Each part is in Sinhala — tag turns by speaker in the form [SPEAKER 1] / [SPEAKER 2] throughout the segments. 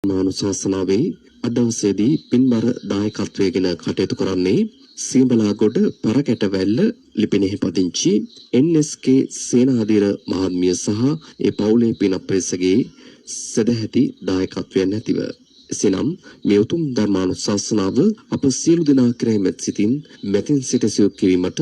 [SPEAKER 1] මානුශාසනාවේ අදවසේදී පින්බර දායකත්වයෙන් කටයුතු කරන්නේ සීඹලාගොඩ පරකැටවැල්ල ලිපිනෙහි පදිංචි NSK සේනාධීර මහත්මිය සහ ඒ පවුලේ පිනප්පෙසගේ සදැහැති දායකත්වයන් ඇතිව එසේනම් මේ උතුම් ධර්මානුශාසනාව අප සියලු දෙනා කෙරෙහි මෙත් සිතින් මෙතින් සිට සියුම් කිරීමට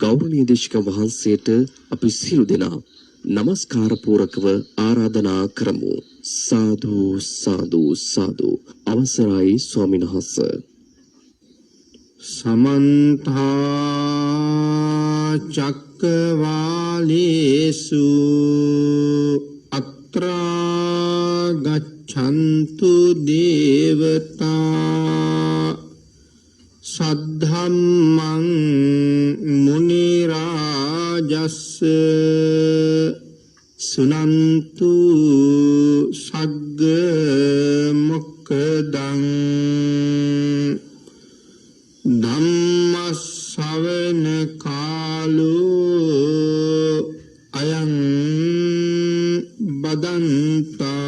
[SPEAKER 1] ගෞරවනීය දේශක වහන්සේට අපි සියලු දෙනා නමස්කාර පූරකව ආරාධනා කරමු. සාදු සාදු සාදු. අවසරයි ස්වාමීන් වහන්සේ.
[SPEAKER 2] සමන්ත චක්කවාලේසු අත්‍රා ගච්ඡන්තු දේවතා සද්ධම්මං මුනි රාජස්ස සුනන්තු සග්ග මොක්ඛදං ධම්ම ශ්‍රවණ කාලෝ අයං බදන්තා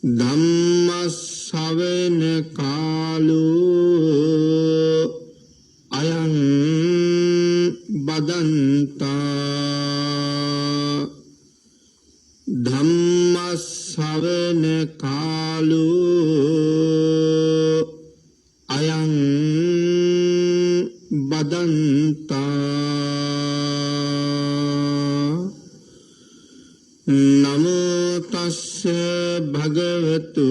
[SPEAKER 2] ධම්ම ශ්‍රවණ කාලෝ අයං බදන්තා ධම්ම ශ්‍රවණ කාලෝ අයං බදන්තා නමෝ තස්ස භගවතු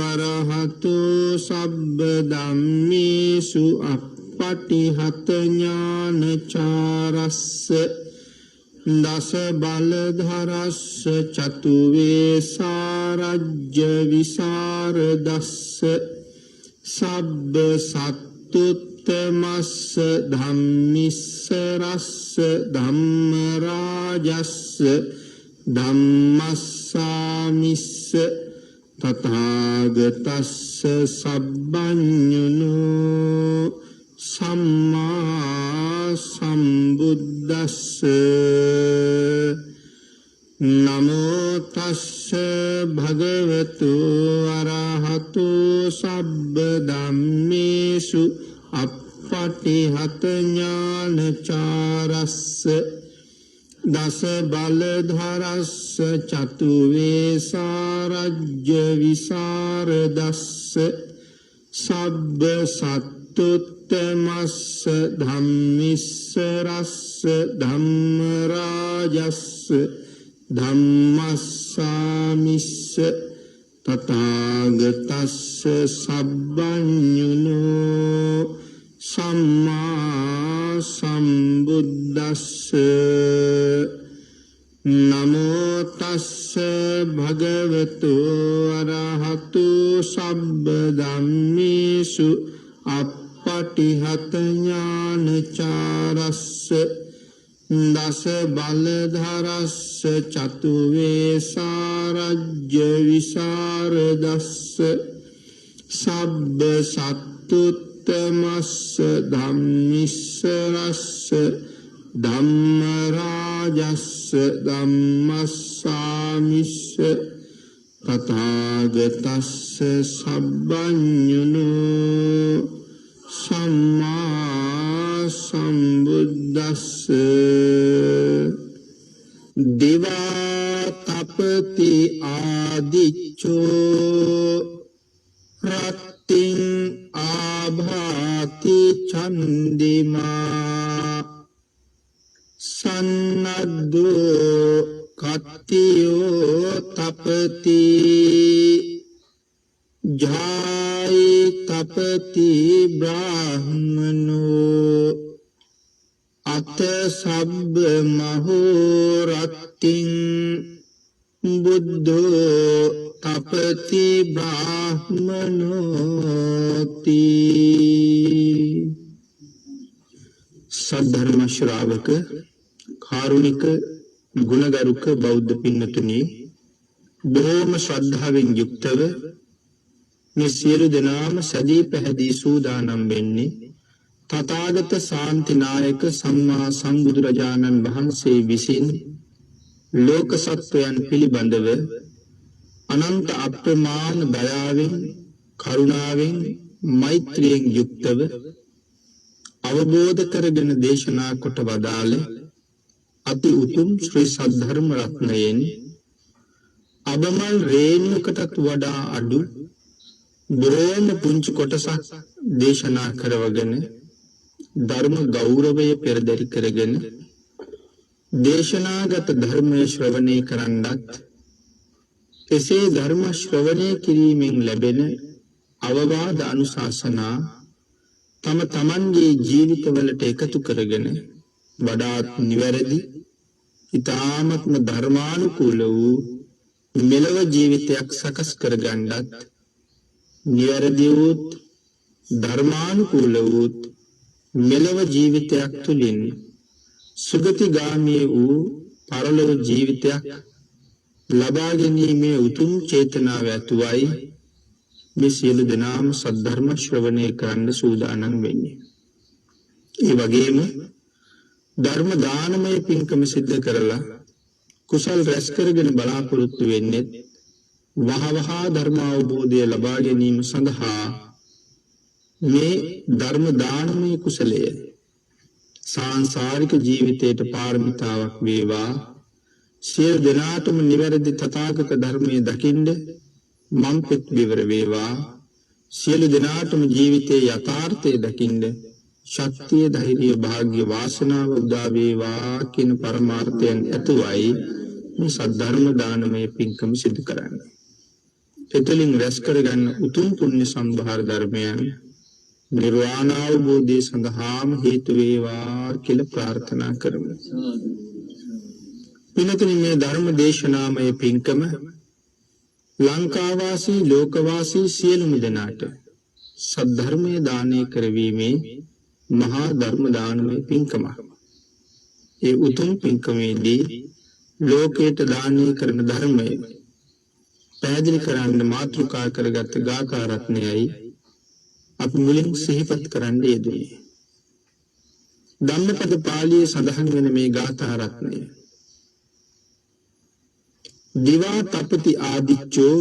[SPEAKER 2] අරහතු සබ්බ ධම්මේසු අප්පටිහත ඥානචාරස්ස දස බලධරස්ස චතු වේසාරජ්‍ය විසරදස්ස සබ්බ සත්තුත්තමස්ස ධම්මිස්සරස්ස ධම්මරාජස්ස ධම්මස්සාමිස්ස තථාගතස්ස සබ්බඤුනෝ සම්මා සම්බුද්දස්ස නමෝ තස්ස භගවතු අරහතු සබ්බ ධම්මේසු අප්පටිහත ඥානචාරස්ස දස බලධරස්ස චතු වේසාරජ්‍ය විසරදස්ස සබ්බ සත්තුත්තමස්ස ධම්මිස්සරස්ස ධම්මරාජස්ස ධම්මස්සාමිස්ස තථාගතස්ස සබ්බඤුනෝ සම්මා සම්බුද්දස්ස නමෝ තස්ස භගවතු අරහතු සබ්බ ධම්මේසු අප්පටිහත ඥානචාරස්ස දස බලධරස්ස චතු වේසාරජ්‍ය විසරදස්ස සබ්බ සත්තුත්තමස්ස ධම්මිස්සරස්ස ධම්මරාජස්ස ධම්මස්සාමිස්ස තථාගතස්ස සබ්බඤුනෝ සම්මා සම්බුද්දස්ස දිවා තපති ආදිච්චෝ රත්තිං ආභාති චන්දිමා සන්නද්දෝ කත්තියෝ තපති ජායි තපති බ්‍රාහ්මනෝ අත සබ්බ මහෝරත්තිං බුද්ධෝ තපති බ්‍රාහ්මනෝති. සද්ධර්ම ශ්‍රාවක කාරුණික ගුණගරුක බෞද්ධ පින්නතුනි, බොහෝම ශ්‍රද්ධාවෙන් යුක්තව මේ සියලු දෙනාම සදී පැහැදී සූදානම් වෙන්නේ තථාගත ශාන්තිනායක සම්මා සම්බුදුරජාණන් වහන්සේ විසින් ලෝක සත්වයන් පිළිබඳව අනන්ත අප්‍රමාණ දයාවෙන් කරුණාවෙන් මෛත්‍රියෙන් යුක්තව අවබෝධ කරගෙන දේශනා කොට වදාළ අති උතුම් ශ්‍රී සද්ධර්ම රත්නයෙන් අබමල් රේණුවකටත් වඩා අඩු බොහෝම පුංචි කොටසක් දේශනා කරවගෙන ධර්ම ගෞරවය පෙරදරි කරගෙන දේශනාගත ධර්මය ශ්‍රවණය කරන්නත් එසේ ධර්ම ශ්‍රවණය කිරීමෙන් ලැබෙන අවවාද අනුශාසනා තම තමන්ගේ ජීවිතවලට එකතු කරගෙන වඩාත් නිවැරදි ඉතාමත්ම ධර්මානුකූල වූ මෙලව ජීවිතයක් සකස් කරගන්නත් නිවැරදි වූත් ධර්මානුකූල වූත් මෙලව ජීවිතයක් තුළින් සුගතිගාමී වූ පරලොව ජීවිතයක් ලබා ගැනීමේ උතුම් චේතනාව ඇතුවයි මේ සියලු දෙනාම සද්ධර්ම ශ්‍රවණය කරන්න සූදානම් වෙන්නේ. ඒ වගේම ධර්ම දානමය පින්කම සිද්ධ කරලා කුසල් රැස් කරගෙන බලාපොරොත්තු වෙන්නේ වහවහා ධර්ම අවබෝධය ලබා ගැනීම සඳහා මේ ධර්ම දානමය කුසලය සාංසාරික ජීවිතයට පාරමිතාවක් වේවා. සියලු දෙනාටම නිවැරදි තථාගත ධර්මයේ දකින්න මම් පෙත් විවර වේවා. සියලු දෙනාටම ජීවිතයේ යථාර්ථය දකින්න ශක්තිය ධෛර්ය භාග්‍ය වාසනාව උදා වේවා කියන පරමාර්ථයෙන් ඇතුවයි මේ සද්ධර්ම දානමය පින්කම සිදු කරන්නේ. එතලින් රැස් කරගන්න උතුම් පුණ්‍ය සම්භාර ධර්මයන් නිර්වාණ අවබෝධය සඳහාම හේතු වේවා කියලා ප්‍රාර්ථනා කරමු. පින්තුනි, මේ ධර්ම දේශනාමය පින්කම ලංකාවාසී ලෝකවාසී සියලුම දෙනාට සද්ධර්මය දානය කරවීමේ මහා ධර්ම දානමය පින්කමක්. ඒ උතුම් පින්කමේදී ලෝකයට දානය කරන ධර්මය පැහැදිලි කරන්න මාතෘකා කරගත් ගාථා රත්නයයි අපි මුලින් සිහිපත් කරන්න යෙදුනේ. ධම්මපද පාළියේ සඳහන් වෙන මේ ගාථා රත්නය දිවා තපති ආදිච්චෝ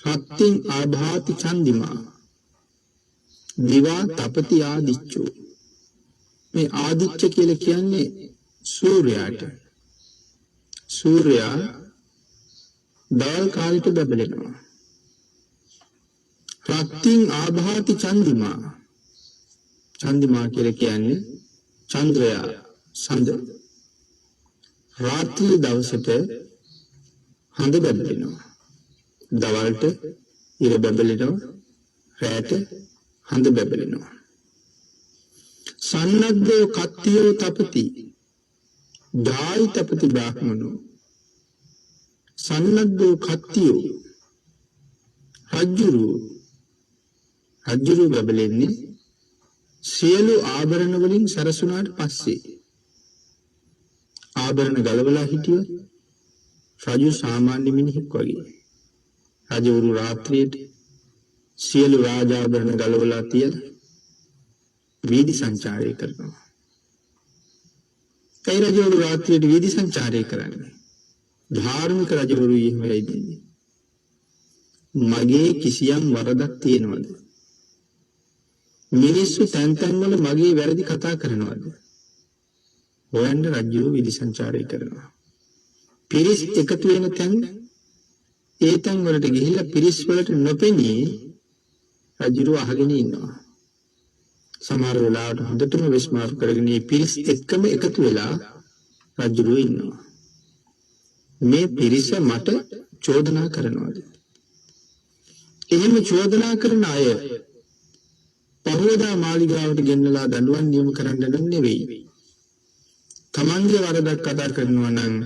[SPEAKER 2] රත්තින් ආභාති චන්දිමා. දිවා තපති ආදිච්චෝ, මේ ආදිච්ච කියලා කියන්නේ සූර්යාට. සූර්යා දවල් කාලෙට බබලෙනවා. රත්තින් ආභාති චන්දිමා. චන්දිමා කියලා කියන්නේ චන්ද්‍රයා, සඳ. රාත්‍රී දවසට හඳ බබලෙනවා. දවල්ට ඉර බබලෙනවා. රැට හඳ බබලෙනවා. සන්නද්ධෝ කත්තියෝ තපති ධායි තපති බ්‍රාහ්මනෝ. සන්නද්ධෝ කත්තියෝ රජ්ජුරු බබලෙන්නේ සියලු ආභරණ වලින් සරසුනාට පස්සේ. ආභරණ ගලවලා හිටියොත් රජු සාමාන්‍ය මිනිහෙක් වගේ. රජවරු රාත්‍රියේට සියලු රාජාභරණ ගලවලා තියලා වීදි සංචාරය කරනවා. ඒ රජවරු රාත්‍රියේට වීදි සංචාරය කරන්නේ. ධාර්මික රජවරු එහෙම වෙයිදී. මගේ කිසියම් වරදක් තියෙනවද? මිනිස්සු තැන් තැන් වල මගේ වැරදි කතා කරනවද? හොයන්න රජු වීදි සංචාරය කරනවා. පිරිස් එකතු වෙන තැන් ඒ තැන් වලට ගිහිල්ලා පිරිස් වලට නොපෙනී රජු අහගෙන ඉන්නවා. සමහර වෙලාවට හොඳටම විශ්මාරු කරගෙන මේ පිරිස් එක්කම එකතු වෙලා රජු ඉන්නවා. මේ පිරිස මට චෝදනා කරනවාද? එහෙම චෝදනා කරන අය පහවදා මාලිගාවට ගෙන්නලා දඬුවම් නියම කරන්න නෙවෙයි. තමන්ගේ වරදක් කතා කරනවා නම්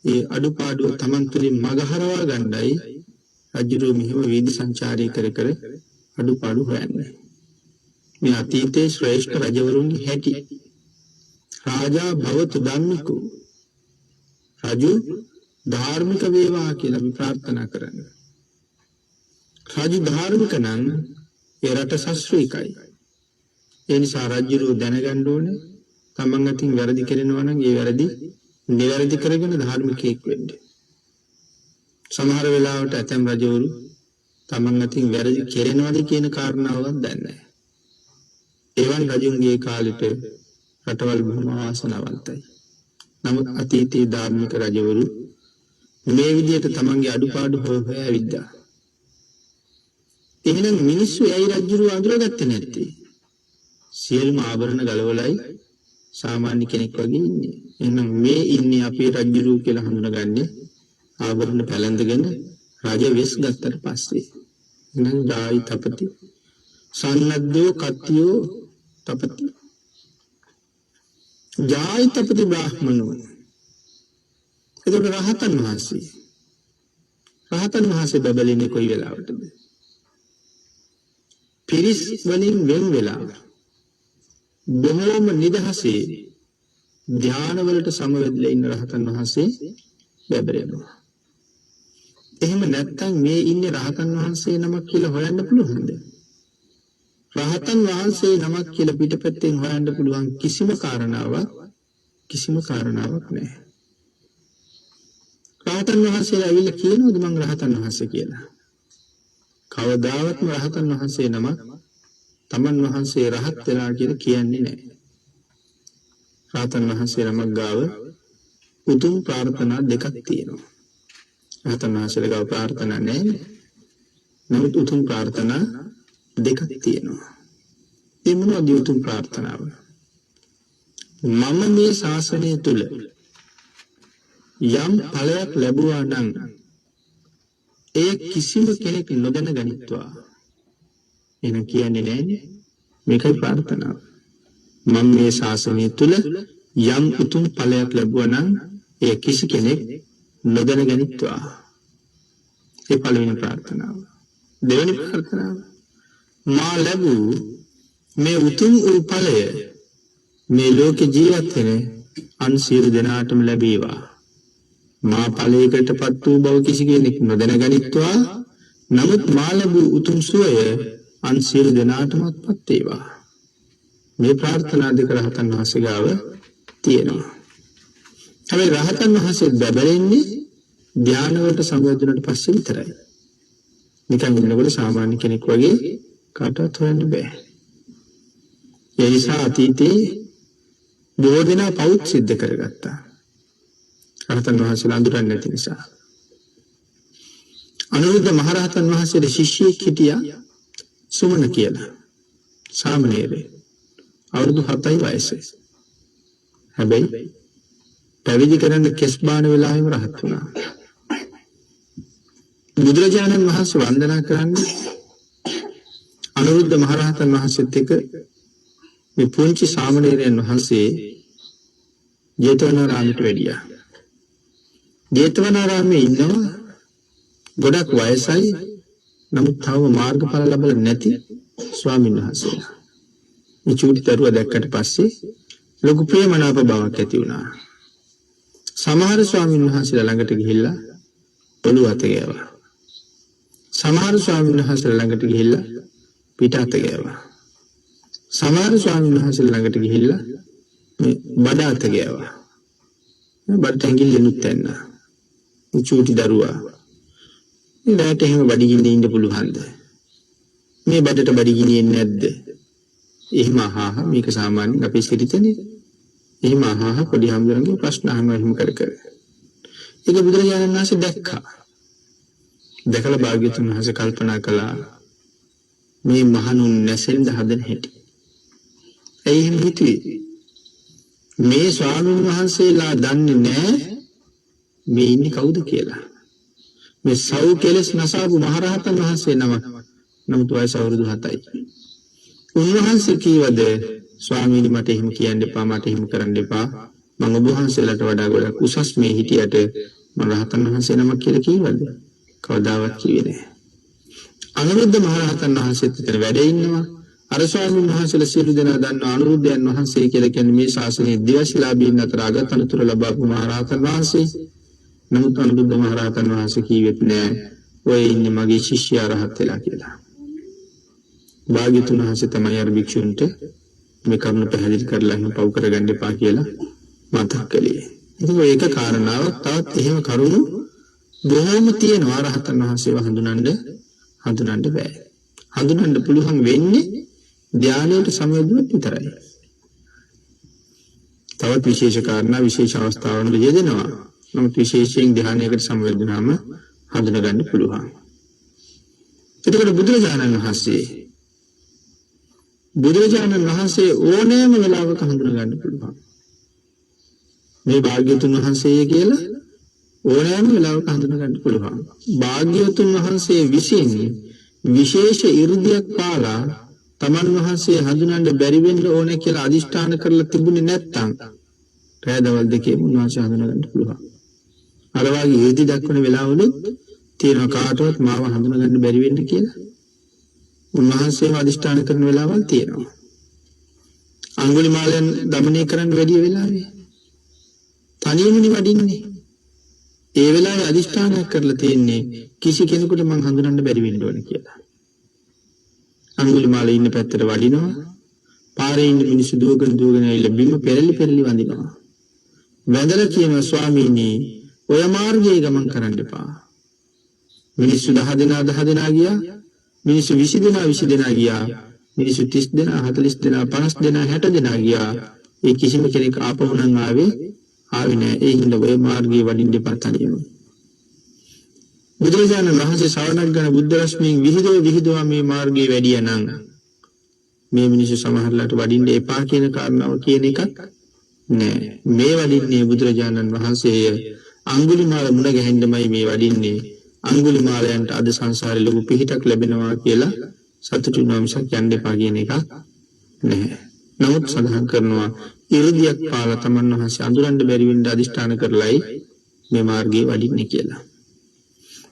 [SPEAKER 2] ඒ අඩුපාඩුව තමන් තුළින් මගහරවා ගන්නයි රජු මෙහෙම වීදි සංචාරය කර කර අඩුපාඩු හොයන්නේ. මේ අතීතයේ ශ්‍රේෂ්ඨ රජවරුන්ගේ හැටි. රාජා භවතු ධම්මිකෝ. රජු ධාර්මික වේවා කියලා අපි ප්‍රාර්ථනා කරන්නේ. රජු ධාර්මික නම් ඒ රට ශාස්ත්‍රීයයි. ඒ නිසා රජු දැනගන්න ඕනේ තමන් අතින් වැරදි කරනවා නම් ඒ වැරදි නිවැරදි කරගෙන ධාර්මිකයෙක් වෙන්න. සමහර වෙලාවට ඇතැම් රජවරු තමන් අතින් වැරදි කෙරෙනවද කියන කාරණාවක් දන්නේ නැහැ. එවන් රජුන්ගේ කාලෙට රටවල් බොහොම වාසනාවන්තයි. නමුත් අතීතයේ ධාර්මික රජවරු මේ විදිහට තමන්ගේ අඩුපාඩු හොයා ඇවිද්දා. එහෙනම් මිනිස්සු ඇයි රජුරු අඳුරගත්තේ නැත්තේ? සියලුම ආභරණ ගලවලයි සාමාන්‍ය කෙනෙක් වගේ ඉන්නේ. එහෙනම් මේ ඉන්නේ අපේ රජුරු කියලා හඳුනගන්නේ ආභරණ පැලඳගෙන රජ වෙස් ගත්තට පස්සේ. එහෙනම් ජායි තපති සන්නද්ධෝ කත්තියෝ තපති ජායි තපති බ්‍රාහ්මණෝ. එතකොට රහතන් වහන්සේ බබලින්නේ කොයි වෙලාවටද? පිරිස් වලින් වෙන් වෙලා බොහෝම නිදහසේ ධානවලට සමවැදලා ඉන්න රහතන් වහන්සේ බැබරෙනවා. එහෙම නැත්නම් මේ ඉන්නේ රහතන් වහන්සේ නමක් කියලා හොයන්න පුළුවන්ද? රහතන් වහන්සේ නමක් කියලා පිටපැත්තෙන් හොයන්න පුළුවන් කිසිම කාරණාවක් නැහැ. රහතන් වහන්සේලා ඇවිල්ලා කියනවද මං රහතන් වහන්සේ කියලා? කවදාවත්ම රහතන් වහන්සේ නමක් තමන් වහන්සේ රහත් වෙලා කියලා කියන්නේ නැහැ. රහතන් වහන්සේ නමක් ගාව උතුම් ප්‍රාර්ථනා දෙකක් තියෙනවා. රහතන් වහන්සේලා ගාව ප්‍රාර්ථනා නැහැ. නමුත් උතුම් ප්‍රාර්ථනා දෙකක් තියෙනවා. ඒ මොනවද උතුම් ප්‍රාර්ථනාව? මම මේ ශාසනය තුල යම් ඵලයක් ලැබුවා නම් ඒ කිසිම කෙනෙක් නොදැන ගනිත්වා. එන කියන්නේ නැහැ. මේකයි ප්‍රාර්ථනාව. මම මේ ශාසනය තුල යම් උතුම් ඵලයක් ලැබුවා නම් ඒ කිසි කෙනෙක් නොදැන ගනිත්වා. ඒ පළවෙනි ප්‍රාර්ථනාව. දෙවෙනි ප්‍රාර්ථනාව මා ලැබූ මේ උතුම් වූ ඵලය මේ ලෝක ජීවත් වෙන අන් සියලු දෙනාටම ලැබේවා. මා ඵලයකටපත් වූ බව කිසි කෙනෙක් නොදැන ගනිත්වා. නමුත් මා ලැබූ උතුම් සුවය අන් සියලු දෙනාටමත්පත් වේවා. මේ ප්‍රාර්ථනා දෙක රහතන් වහන්සේ ගාව තියෙනවා. හැබැයි රහතන් වහන්සේ බැබලෙන්නේ ධානවලට සම්බන්ධුනට පස්සේ විතරයි. නිකන් ඉන්නකොට සාමාන්‍ය කෙනෙක් වගේ කාටවත් හොයන්න බෑ. ඒ නිසා අතීතේ බොහෝ දෙනා පවුත් සිද්ධ කරගත්තා. රහතන් වහන්සේලා අඳුරන්නේ නැති නිසා. අනුරුද්ධ මහරහතන් වහන්සේගේ ශිෂ්‍යෙක් හිටියා සුමන කියලා. සාමණේරේ. අවුරුදු 7යි වයස. හැබැයි පැවිදි කරන්න කෙස් බාන වෙලාවෙම රහත් වුණා. බුදුරජාණන් වහන්සේ වන්දනා කරන්නේ අනුරුද්ධ මහරහතන් වහන්සේත් එක්ක මේ පුංචි සාමණේරයන් වහන්සේ ජේතවනාරාමයට වැඩියා. ජේතවනාරාමේ ඉන්නවා ගොඩක් වයසයි නමුත් තවම මාර්ගඵල ලැබලා නැති ස්වාමීන් වහන්සේලා. මේ චූටි දරුවා දැක්කට පස්සේ ලොකු ප්‍රේමනාප බවක් ඇති වුණා. සමහර ස්වාමීන් වහන්සේලා ළඟට ගිහිල්ලා ඔළුව අත ගෑවා. සමහර ස්වාමීන් වහන්සේලා ළඟට ගිහිල්ලා පිට අත ගෑවා. සමහර ස්වාමීන් වහන්සේලා ළඟට ගිහිල්ලා මේ බඩ අත ගෑවා. මේ බඩට ඇඟිල්ලෙනුත් ඇන්නා. මේ චූටි දරුවා මේ රැට එහෙම බඩගින්නේ ඉන්න පුළුවන්ද? මේ බඩට බඩගිනියෙන්නේ නැද්ද? එහෙම අහහ මේක සාමාන්‍යයෙන් අපේ සිරිතනේ. එහෙම අහහ පොඩි හම්බුරන්ගේ ප්‍රශ්න අහනවා එහෙම කර කර. ඒක බුදුරජාණන් වහන්සේ දැක්කා. දැකලා භාග්‍යවතුන් වහන්සේ කල්පනා කළා මේ මහණුන් නැසෙන්න හදන හැටි. ඇයි එහෙම හිතුවේ? මේ ස්වාමීන් වහන්සේලා දන්නේ නැහැ මේ ඉන්නේ කවුද කියලා. මේ සව් කෙලස් නසාපු මහරහතන් වහන්සේ නමක්. නමුත් වයස අවුරුදු 7යි. උන්වහන්සේ කීවද ස්වාමීනි මට එහෙම කියන්න එපා මට එහෙම කරන්න එපා. මම ඔබ වහන්සේලාට වඩා ගොඩක් උසස් මේ හිටියට මම රහතන් වහන්සේ නමක් කියලා කීවද? කවදාවත් කිව්වේ නැහැ. අනුරුද්ධ මහරහතන් වහන්සේත් විතර වැඩ ඉන්නවා. අර ස්වාමීන් වහන්සේලා සියලු දෙනා දන්නා අනුරුද්ධයන් වහන්සේ කියලා කියන්නේ මේ ශාසනයේ දිවශිලාභීන් අතර අගත අනුතුර ලබාපු මහරහතන් වහන්සේ. නමුත් අනුරුද්ධ මහරහතන් වහන්සේ කීවෙත් නෑ ඔය ඉන්නේ මගේ ශිෂ්‍යයා රහත් වෙලා කියලා. භාග්‍යතුන් වහන්සේ තමයි අර භික්ෂුන්ට මේ කරුණ පැහැදිලි කරලා එහෙම පව් කරගන්න එපා කියලා මතක් කළේ. ඉතින් ඒක කාරණාවක් තවත් එහෙම කරුණු බොහෝම තියෙනවා රහතන් වහන්සේව හඳුනන්න බෑ. හඳුනන්න පුළුවන් වෙන්නේ ධානයට සමවැදුනොත් විතරයි. තවත් විශේෂ කාරණා විශේෂ අවස්ථාවන්වල යෙදෙනවා. නමුත් විශේෂයෙන් ධානයකට සමවැදුනාම හඳුනගන්න පුළුවන්. එතකොට බුදුරජාණන් වහන්සේ ඕනෑම වෙලාවක හඳුනගන්න පුළුවන්. මේ භාග්‍යවතුන් වහන්සේ කියලා ඕනෑම වෙලාවක හඳුනගන්න පුළුවන්. භාග්‍යවතුන් වහන්සේ විසින් විශේෂ 이르දියක් පාලා තමන් වහන්සේ හඳුනන්න බැරි වෙන්න ඕනේ කියලා අදිෂ්ඨාන කරලා තිබුණේ නැත්තම් රෑ දවල් දෙකේ උන්වහන්සේ හඳුනගන්න පුළුවන්. අර වගේ 이르දි දක්වන වෙලාවලුත් තියෙන කාටවත් මාව හඳුනගන්න බැරි වෙන්න කියලා උන්වහන්සේම අදිෂ්ඨාන කරන වෙලාවල් තියෙනවා. අඟුලිමාලයන් දමනය කරන්න වැඩි වෙලාවේ තනියමනි වඩින්නේ. ඒ වෙලාවේ අදිෂ්ඨානයක් කරලා තියෙන්නේ කිසි කෙනෙකුට මං හඳුනන්න බැරි වෙන්න ඕනේ කියලා. අඟුලිමාල ඉන්න පැත්තට වඩිනවා. පාරේ ඉන්න මිනිස්සු දුවගෙන ඇවිල්ලා බිම පෙරලි වඳිනවා. වැඳලා කියනවා ස්වාමීනි ඔය මාර්ගයේ ගමන් කරන්න එපා. මිනිස්සු 10 දෙනා ගියා. මිනිස්සු 20 දෙනා ගියා. මිනිස්සු 30 දෙනා 40 දෙනා 50 දෙනා 60 දෙනා ගියා. ඒ කිසිම කෙනෙක් ආපහු නම් ආවේ නෑ. ඒ හින්දා ඔය මාර්ගයේ වඩින්න එපා තනියම. බුදුරජාණන් වහන්සේ ශ්‍රවණක් ගන්න බුද්ධ රශ්මියෙන් විහිදුවා මේ මාර්ගයේ වැඩියා නම් මේ මිනිස්සු සමහරලාට වඩින්න එපා කියන කාරණාව කියන එකක් නෑ. මේ වඩින්නේ බුදුරජාණන් වහන්සේ අඟුලිමාල මුණ ගැහෙන්නමයි මේ වඩින්නේ. අඟුලිමාලයන්ට අද සංසාරේ ලොකු පිහිටක් ලැබෙනවා කියලා සතුටු වෙනවා මිසක් යන්න එපා කියන එකක් නැහැ. නමුත් සඳහන් කරනවා 이르දියක් පාලා තමන් වහන්සේ අඳුරන්න බැරි වෙන්න අදිෂ්ඨාන කරලයි මේ මාර්ගයේ වඩින්නේ කියලා.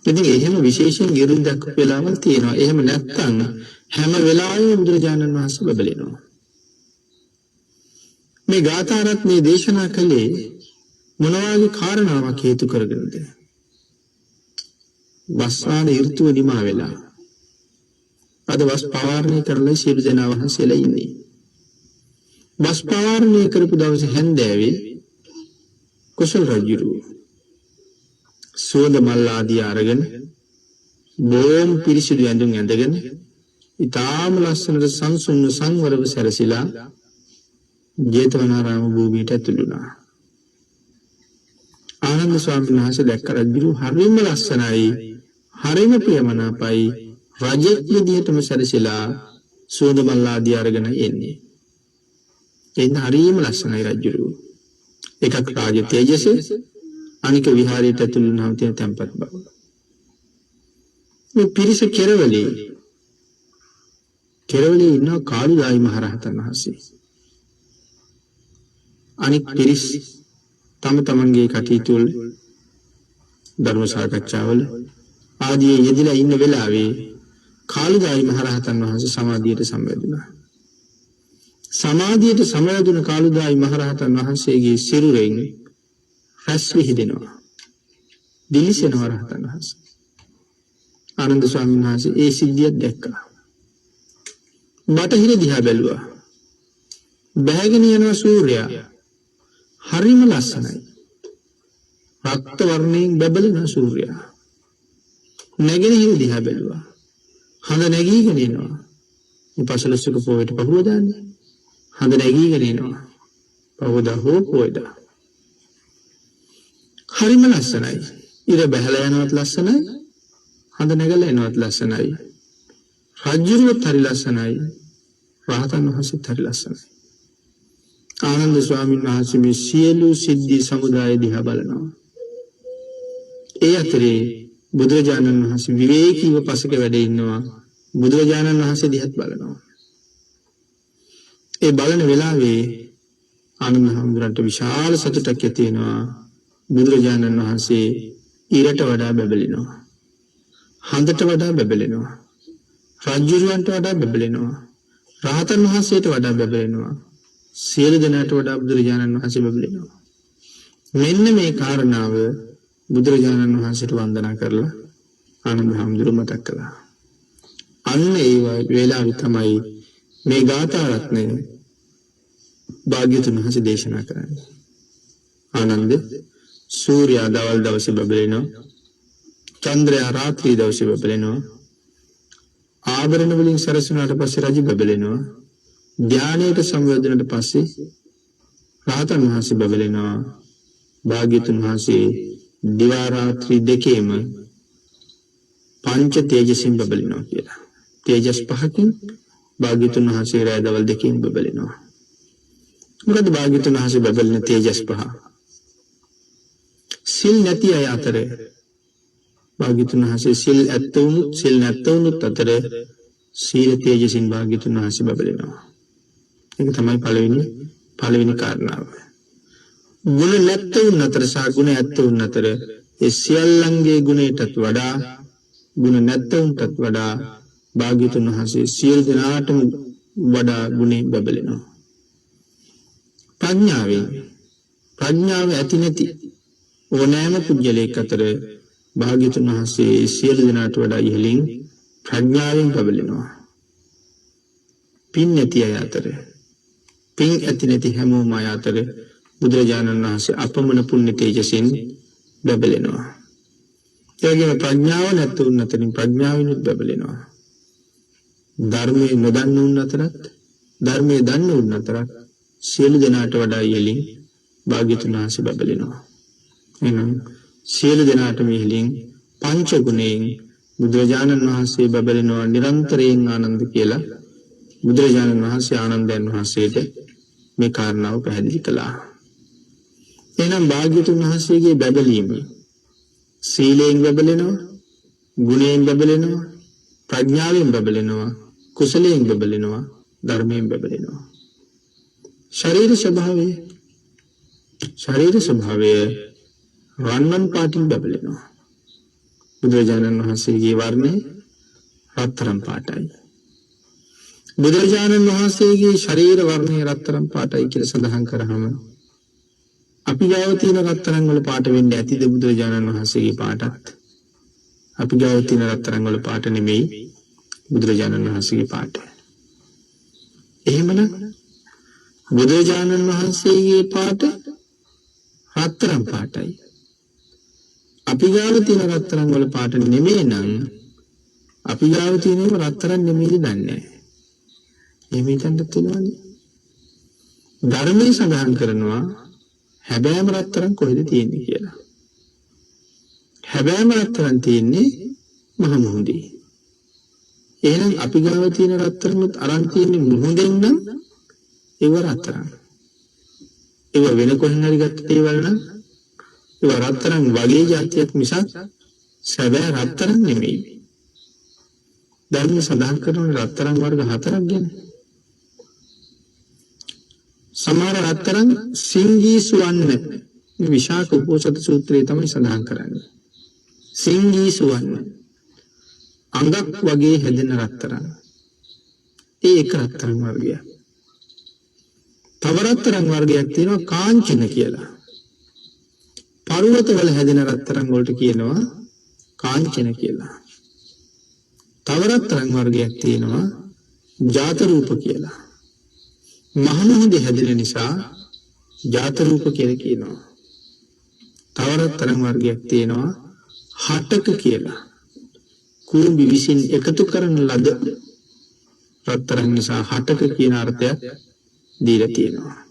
[SPEAKER 2] ඉතින් එහෙම විශේෂයෙන් 이르දියක් වෙලාවල් තියෙනවා. එහෙම නැත්නම් හැම වෙලාවෙම බුදුරජාණන් වහන්සේ බබලෙනවා. මේ ගාථා රත්නේ දේශනා කළේ මොනවාගේ කාරණාවක් හේතු කරගෙනද? වස්සාන ඍතුව නිමා වෙලා අද වස් පවාරණය කරලා සියලු දෙනා වහන්සේලා ඉන්නේ. වස් පවාරණය කරපු දවසේ හැන්දෑවේ කුසල රජුරු සෝද මල් ආදී අරගෙන බොම් පිරිසිදු ඇඳුම් ඇඳගෙන ඊටාම ලස්සනට සංසුන්ව සංවරව සැරසිලා ජේතවනාරාම භූමියට ඇතුළු වුණා. ආනන්ද ස්වාමීන් වහන්සේ දැක්ක රජු හරිම ලස්සනයි, හරිම ප්‍රියමනාපයි, රජෙක් විදිහටම සැරසිලා සෝද මල් ආදී අරගෙන එන්නේ. එන්න හරිම ලස්සනයි රජු. එකක් රාජ තේජස, අනික විහාරයට ඇතුළු වුණාම තියෙන තැන්පත් බව. මේ පිරිස කෙරවලේ ඉන්න කාළුදායි මහරහතන් වහන්සේ. අනික් පිරිස් තම තමන්ගේ කටයුතු වල ධර්ම සාකච්ඡාවල ආදී යෙදලා ඉන්න වෙලාවේ කාළුදායි මහරහතන් වහන්සේ සමාධියට සමවැදුණා. සමාධියට සමවැදුන කාළුදායි මහරහතන් වහන්සේගේ සිරුරෙන් රැස් විහිදෙනවා. දිලිසෙනවා රහතන් වහන්සේ. ආනන්ද ස්වාමීන් වහන්සේ ඒ සිද්ධිය දැක්කා. බටහිර දිහා බැලුවා. බැහැගෙන යන සූර්යයා හරිම ලස්සනයි. රක්ත වර්ණයෙන් බබලන සූර්යයා. නැගෙනහිර දිහා බැලුවා. හඳ නැගීගෙන එනවා. මේ පසළොස්වක පොයට පහුවදාන්නේ. හඳ නැගීගෙන එනවා. පහුවදා හෝ පොයදා. හරිම ලස්සනයි. ඉර බැහැලා යනවත් ලස්සනයි. හඳ නැගලා එනවත් ලස්සනයි. රජුරුවත් හරි ලස්සනයි. රහතන් වහන්සේත් හරි ලස්සනයි. ආනන්ද ස්වාමීන් වහන්සේ මේ සියලු සිද්ධි සමුදාය දිහා බලනවා. ඒ අතරේ බුදුරජාණන් වහන්සේ විවේකීව පසක වැඩ ඉන්නවා. බුදුරජාණන් වහන්සේ දිහත් බලනවා. ඒ බලන වෙලාවේ ආනන්ද හැඳුනට විශාල සතුටක් ඇති වෙනවා. බුදුරජාණන් වහන්සේ ඊරට වඩා බබලෙනවා. හඳට වඩා බබලෙනවා. රජුරවන්ට වඩා බබලෙනවා. රහතන් වහන්සේට වඩා බබලෙනවා. සියලු දෙනාට වඩා බුදුරජාණන් වහන්සේ බබලෙනවා. මෙන්න මේ කාරණාව බුදුරජාණන් වහන්සේට වන්දනා කරලා ආනන්ද හැඳුරු මතක් කළා. අන්න ඒ වෙලාවේ තමයි මේ ගාථා රත්නය භාග්‍යවතුන් වහන්සේ දේශනා කරන්නේ. ආනන්ද සූර්යයා දවල් දවසේ බබලෙනවා. චන්ද්‍රයා රාත්‍රී දවසේ බබලෙනවා. ආභරණ වලින් සැරසුණාට පස්සේ රජු බබලෙනවා. ධානයට සංවර්ධනයට පස්සේ රහතන් වහන්සේ බබලෙනවා. භාග්‍යතුන් වහන්සේ දිවා රාත්‍රී දෙකේම පංච තේජසින් බබලෙනවා කියලා. තේජස් පහකින් භාග්‍යතුන් වහන්සේ රැය දවල් දෙකෙන් බබලෙනවා. මොකද භාග්‍යතුන් වහන්සේ බබලන තේජස් පහ? සිල් නැති අය අතර භාග්‍යතුන් වහන්සේ සිල් ඇත්තවුනුත් සිල් නැත්තවුනුත් අතර සීල තේජසින් භාග්‍යතුන් වහන්සේ බබලෙනවා. ඒක තමයි පළවෙනි කාරණාව. ගුණ නැත්තවුන් අතර සහ ගුණ ඇත්තවුන් අතර ඒ සියල්ලන්ගේ ගුණයටත් වඩා ගුණ නැත්තවුන්ටත් වඩා භාග්‍යතුන් වහන්සේ සියලු දෙනාටම වඩා ගුණේ බබලෙනවා. ප්‍රඥාව ඇති නැති ඕනෑම පුජ්‍යලයක අතර භාග්‍යතුන් වහන්සේ සියලු දෙනාට වඩා ඉහළින් ප්‍රඥාවෙන් බබලෙනවා. පින් නැති අය අතර පින් ඇති නැති හැමෝම අය අතර බුදුරජාණන් වහන්සේ අපමණ පුණ්‍ය තේජසින් බබලෙනවා. ඒ වගේම ප්‍රඥාව නැතුන් අතරින් ප්‍රඥාවෙනුත් බබලෙනවා. ධර්මයේ නොදන්නුන් අතරත් ධර්මයේ දන්නුන් අතරත් සියලු දෙනාට වඩා ඉහළින් භාග්‍යතුන් වහන්සේ බබලෙනවා. එහෙනම් සියලු දෙනාටම ඉහළින් පංච ගුණයෙන් බුදුරජාණන් වහන්සේ බබලෙනවා නිරන්තරයෙන් ආනන්ද කියලා බුදුරජාණන් වහන්සේ ආනන්දයන් වහන්සේට මේ කාරණාව පැහැදිලි කළා. එහෙනම් භාග්‍යතුන් වහන්සේගේ බබලීම සීලයෙන් බබලෙනවා, ගුණයෙන් බබලෙනවා, ප්‍රඥාවෙන් බබලෙනවා, කුසලයෙන් බබලෙනවා, ධර්මයෙන් බබලෙනවා. ශරීර ස්වභාවය රන්වන් පාටින් බබලෙනවා. බුදුරජාණන් වහන්සේගේ වර්ණය රත්තරන් පාටයි. බුදුරජාණන් වහන්සේගේ ශරීර වර්ණය රත්තරන් පාටයි කියලා සඳහන් කරාම අපි ගාව තියෙන රත්තරන් වල පාට වෙන්නේ ඇතිද බුදුරජාණන් වහන්සේගේ පාටත්? අපි ගාව තියෙන රත්තරන් වල පාට නෙමෙයි බුදුරජාණන් වහන්සේගේ පාට. එහෙමනම් බුදුරජාණන් වහන්සේගේ පාට රත්තරන් පාටයි. අපි ගාව තියෙන රත්තරන් වල පාට නෙමෙයි නම් අපි ගාව තියෙනව රත්තරන් නෙමෙයිද දන්නේ නැහැ. එහෙම හිතන්නත් වෙනවනේ. ධර්මයේ සඳහන් කරනවා හැබෑම රත්තරන් කොහෙද තියෙන්නේ කියලා. හැබෑම රත්තරන් තියෙන්නේ මහ මුහුදේ. එහෙනම් අපි ගාව තියෙන රත්තරන්ත් අරන් තියෙන්නේ මුහුදෙන් නම් ඒව රත්තරන්. ඒව වෙන කොහෙන් හරි ගත්ත දේවල් නම් ඒව රත්තරන් වගේ જાතියක් මිසක් සැබෑ රත්තරන් නෙමෙයි. ධර්ම සඳහන් කරන රත්තරන් වර්ග 4ක් ගැන. සමහර රත්තරන් සිංගීසු වන්න මේ විශාක උපෝසත සූත්‍රයේ තමයි සඳහන් කරන්නේ. සිංගීසු වන්න අඟක් වගේ හැදෙන රත්තරන්. ඒ එක රත්තරන් වර්ගයක්. තව රත්තරන් වර්ගයක් තියෙනවා කාංචන කියලා. පර්වතවල හැදෙන රත්තරන් වලට කියනවා කාංචන කියලා. තව රත්තරන් වර්ගයක් තියෙනවා ජාත රූප කියලා. මහ මුහුදේ හැදෙන නිසා ජාත රූප කියලා කියනවා. තව රත්තරන් වර්ගයක් තියෙනවා හටක කියලා. කුරුඹි විසින් එකතු කරන ලද රත්තරන් නිසා හටක කියන අර්ථයක් දීලා තියෙනවා.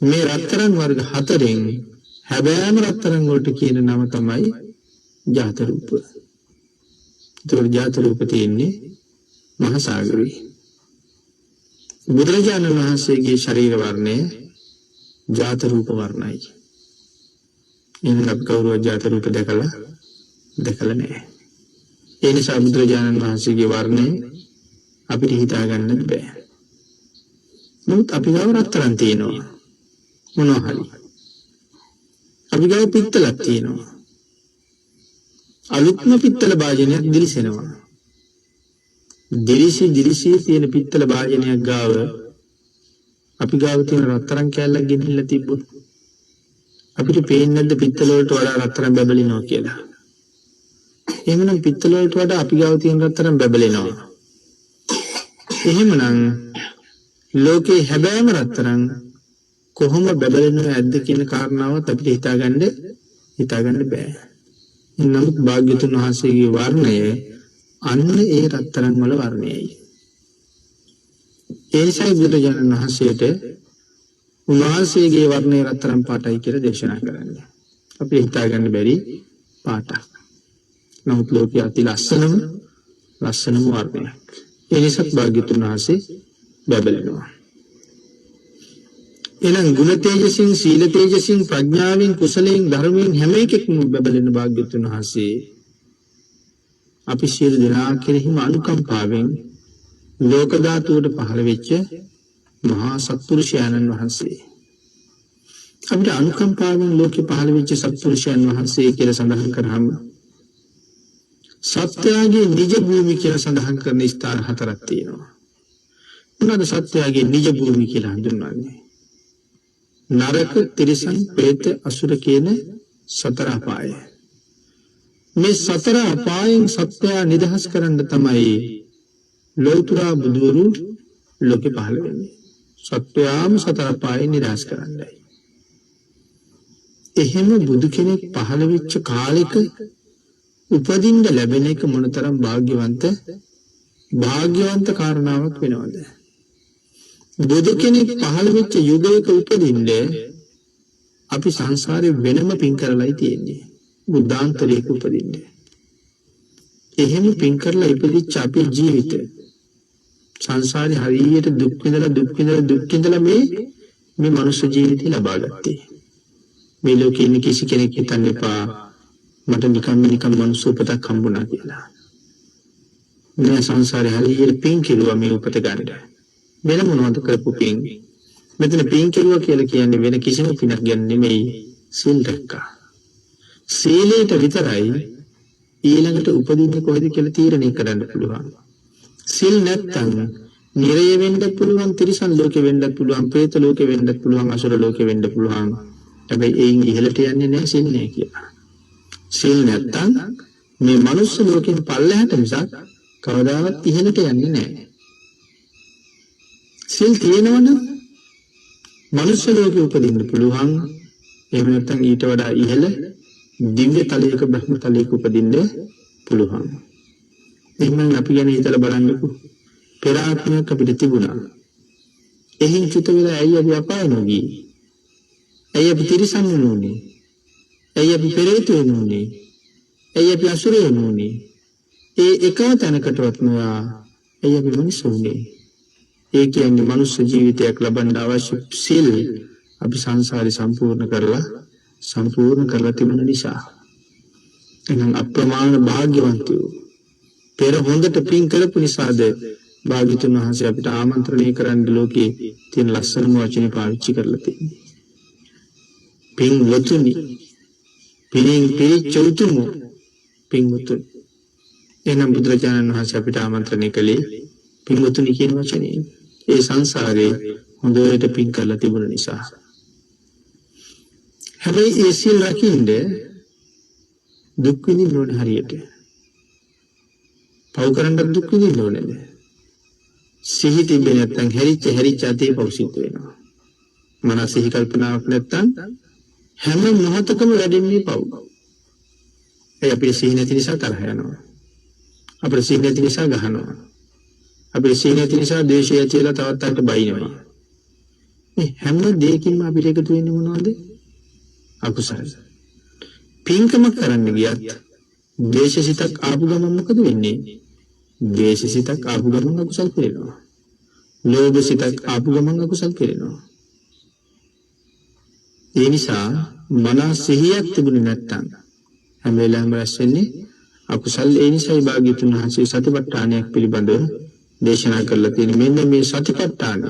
[SPEAKER 2] මේ රත්තරන් වර්ග 4න් හැබෑම රත්තරන් වලට කියන නම තමයි ජාත රූප. ඒතකොට ජාත රූප තියෙන්නේ මහා සාගරේ. බුදුරජාණන් වහන්සේගේ ශරීර වර්ණය ජාත රූප වර්ණයි. එහෙනම් අපි කවුරුවත් ජාත රූප දැකලා නැහැ. ඒ නිසා බුදුරජාණන් වහන්සේගේ වර්ණය අපිට හිතා ගන්නත් බෑ. නමුත් අපි ගාව රත්තරන් තියෙනවා. මොනවා හරි. අපි ගාව පිත්තලක් තියෙනවා. අලුත්ම පිත්තල භාජනයක් දිලිසෙනවා. දිලිසි තියෙන පිත්තල භාජනයක් ගාව අපි ගාව තියෙන රත්තරන් කෑල්ලක් ගෙනිහිල්ලා තිබ්බොත් අපිට පේන්නේ නැද්ද පිත්තල වලට වඩා රත්තරන් බබලිනවා කියලා? එහෙමනම් පිත්තල වලට වඩා අපි ගාව තියෙන රත්තරන් බබලෙනවා. එහෙමනම් ලෝකේ හැබෑම රත්තරන් කොහොම බබලෙනව ඇද්ද කියන කාරණාවත් අපිට හිතාගන්න බෑ. නමුත් භාග්‍යතුන් වහන්සේගේ වර්ණය අන්න ඒ රත්තරන් වල වර්ණයයි. ඒ නිසා බුදුරජාණන් වහන්සේට උන්වහන්සේගේ වර්ණය රත්තරන් පාටයි කියලා දේශනා කරන්නේ. අපි හිතාගන්න බැරි පාටක්. නමුත් ලෝකයේ අති ලස්සනම වර්ණයක්. ඒ නිසා භාග්‍යතුන් වහන්සේ බැබලෙනවා. එහෙනම් ගුණ තේජසින්, සීල තේජසින්, ප්‍රඥාවෙන්, කුසලයෙන්, ධර්මයෙන් හැම එකකින්ම බැබලෙන භාග්‍යතුන් වහන්සේ අපි සියලු දෙනා කෙරෙහිම අනුකම්පාවෙන් ලෝක ධාතුවට පහළ වෙච්ච මහා සත්පුරුෂයන්න් වහන්සේ. අපිට අනුකම්පාවෙන් ලෝකෙ පහළ වෙච්ච සත්පුරුෂයන් වහන්සේ කියලා සඳහන් කරාම සත්‍යයේ නිජ භූමි කියලා සඳහන් කරන ස්ථාන හතරක් තියෙනවා. මොනවාද සත්‍යයේ නිජ භූමි කියලා හඳුන්වන්නේ? නරක, තිරිසන්, പ്രേත, අසුර කියන සතර අපාය. මේ සතර අපායන් සත්‍යය නිදහස් කරන්න තමයි ලෞතර බුදුරු ලෝකෙ පහළ වෙන්නේ. සත්‍යයම සතර අපායන් නිදහස් කරන්නයි. එහෙම බුදු කෙනෙක් පහළ වෙච්ච කාලෙක උපදින්න ලැබෙන එක මොනතරම් භාග්‍යවන්ත කාරණාවක් වෙනවද? බුදු කෙනෙක් පහළ වෙච්ච යුගයක උපදින්න අපි සංසාරේ වෙනම පින් කරලායි තියෙන්නේ. බුද්ධාන්තරයක උපදින්න. එහෙම පින් කරලා ඉපදිච්ච අපේ ජීවිතය සංසාරේ හරියට දුක් විඳලා මේ මනුෂ්‍ය ජීවිතය ලබා ගත්තේ. මේ ලෝකේ ඉන්න කිසි කෙනෙක් හිතන්න එපා මට නිකම් මනුෂ්‍ය උපතක් හම්බුණා කියලා. මේ සංසාරේ හරියට පින් කෙරුවා මේ උපත ගන්න. වෙන මොනවද කරපු පින්? මෙතන පින් කෙරුවා කියලා කියන්නේ වෙන කිසිම පිනක් ගැන නෙමෙයි, සීල් රැක්කා. සීලයට විතරයි ඊළඟට උපදින්නේ කොහෙද කියලා තීරණය කරන්න පුළුවන්. සීල් නැත්තම් නිරය වෙන්න පුළුවන්, තිරිසන් ලෝකෙ වෙන්නත් පුළුවන්, പ്രേත ලෝකෙ වෙන්නත් පුළුවන්, අසුර ලෝකෙ වෙන්න පුළුවන්. හැබැයි ඒයින් ඉහළට යන්නේ නැහැ සීල් නැහැ කියලා. සීල් නැත්තම් මේ මනුස්ස ලෝකෙන් පල්ලෙහාට මිසක් කවදාවත් ඉහළට යන්නේ නැහැ. සීල් තියෙනවනම් මනුස්ස ලෝකෙ උපදින්න පුළුවන්. එහෙම නැත්නම් ඊට වඩා ඉහළ දිව්‍ය තලයක, බ්‍රහ්ම තලයක උපදින්න පුළුවන්. එහෙනම් අපි ගැන හිතලා බලන්නකෝ. පෙර ආත්මයක් අපිට තිබුණා. එහින් චුත වෙලා ඇයි අපි අපාය නොගියේ? ඇයි අපි තිරිසන් වුණේ? ඇයි අපි පෙරේත වුණේ? ඇයි අපි අසුරේ වුණේ? ඒ එකම තැනකටවත් නොයා ඇයි අපි මිනිස්සු වුණේ? ඒ කියන්නේ මනුෂ්‍ය ජීවිතයක් ලබන්න අවශ්‍ය සීල් අපි සංසාරේ සම්පූර්ණ කරලා තිබුණ නිසා. එහෙනම් අප්‍රමාණ භාග්‍යවන්තයෝ පෙර හොඳට පින් කරපු නිසාද භාග්‍යතුන් වහන්සේ අපිට ආමන්ත්‍රණය කරන්න ලෝකේ තියෙන ලස්සනම වචනේ පාවිච්චි කරලා තියෙන්නේ. පින් වතුනි, පිරින් පිරිච්ච උතුමෝ පින් වතුනි. එහෙනම් බුදුරජාණන් වහන්සේ අපිට ආමන්ත්‍රණය කළේ පින් වතුනි කියන වචනේ. ඒ සංසාරේ හොඳට පින් කරලා තිබුණ නිසා. හැබැයි ඒ සීල් රකින්න දුක් විඳින්න ඕනේ හරියට. පව් කරන්න දුක් විඳින්න ඕනේද? සිහි තිබෙන්නේ නැත්නම් හැරිච්ච අතේ පව් සිද්ධ වෙනවා. මනස සිහි කල්පනාවක් නැත්නම් හැම මොහොතකම වැඩෙන්නේ පව්. ඒ අපේ සිහි නැති නිසා තරහ යනවා. අපේ සිහි නැති නිසා ගහනවා. අපේ සිහි නැති නිසා ද්වේෂය ඇතිලා තවත් අයට බයිනවා. මේ හැම දෙයකින්ම අපිට එකතු වෙන්නේ මොනවද? අකුසල. පින්කම කරන්න ගියත් ද්වේෂසිතක් ආපු ගමන් මොකද වෙන්නේ? ද්වේෂසිතක් ආපු ගමන් අකුසල් කෙරෙනවා. ලෝභසිතක් ආපු ගමන් අකුසල් කෙරෙනවා. ඒ නිසා මනස සිහියක් තිබුණේ නැත්තම් හැම වෙලාවෙම රැස් වෙන්නේ අකුසල්. ඒ නිසායි භාග්‍යතුන් වහන්සේ සතිපට්ඨානයක් පිළිබඳව දේශනා කරලා තියෙන්නේ. මෙන්න මේ සතිපට්ඨාන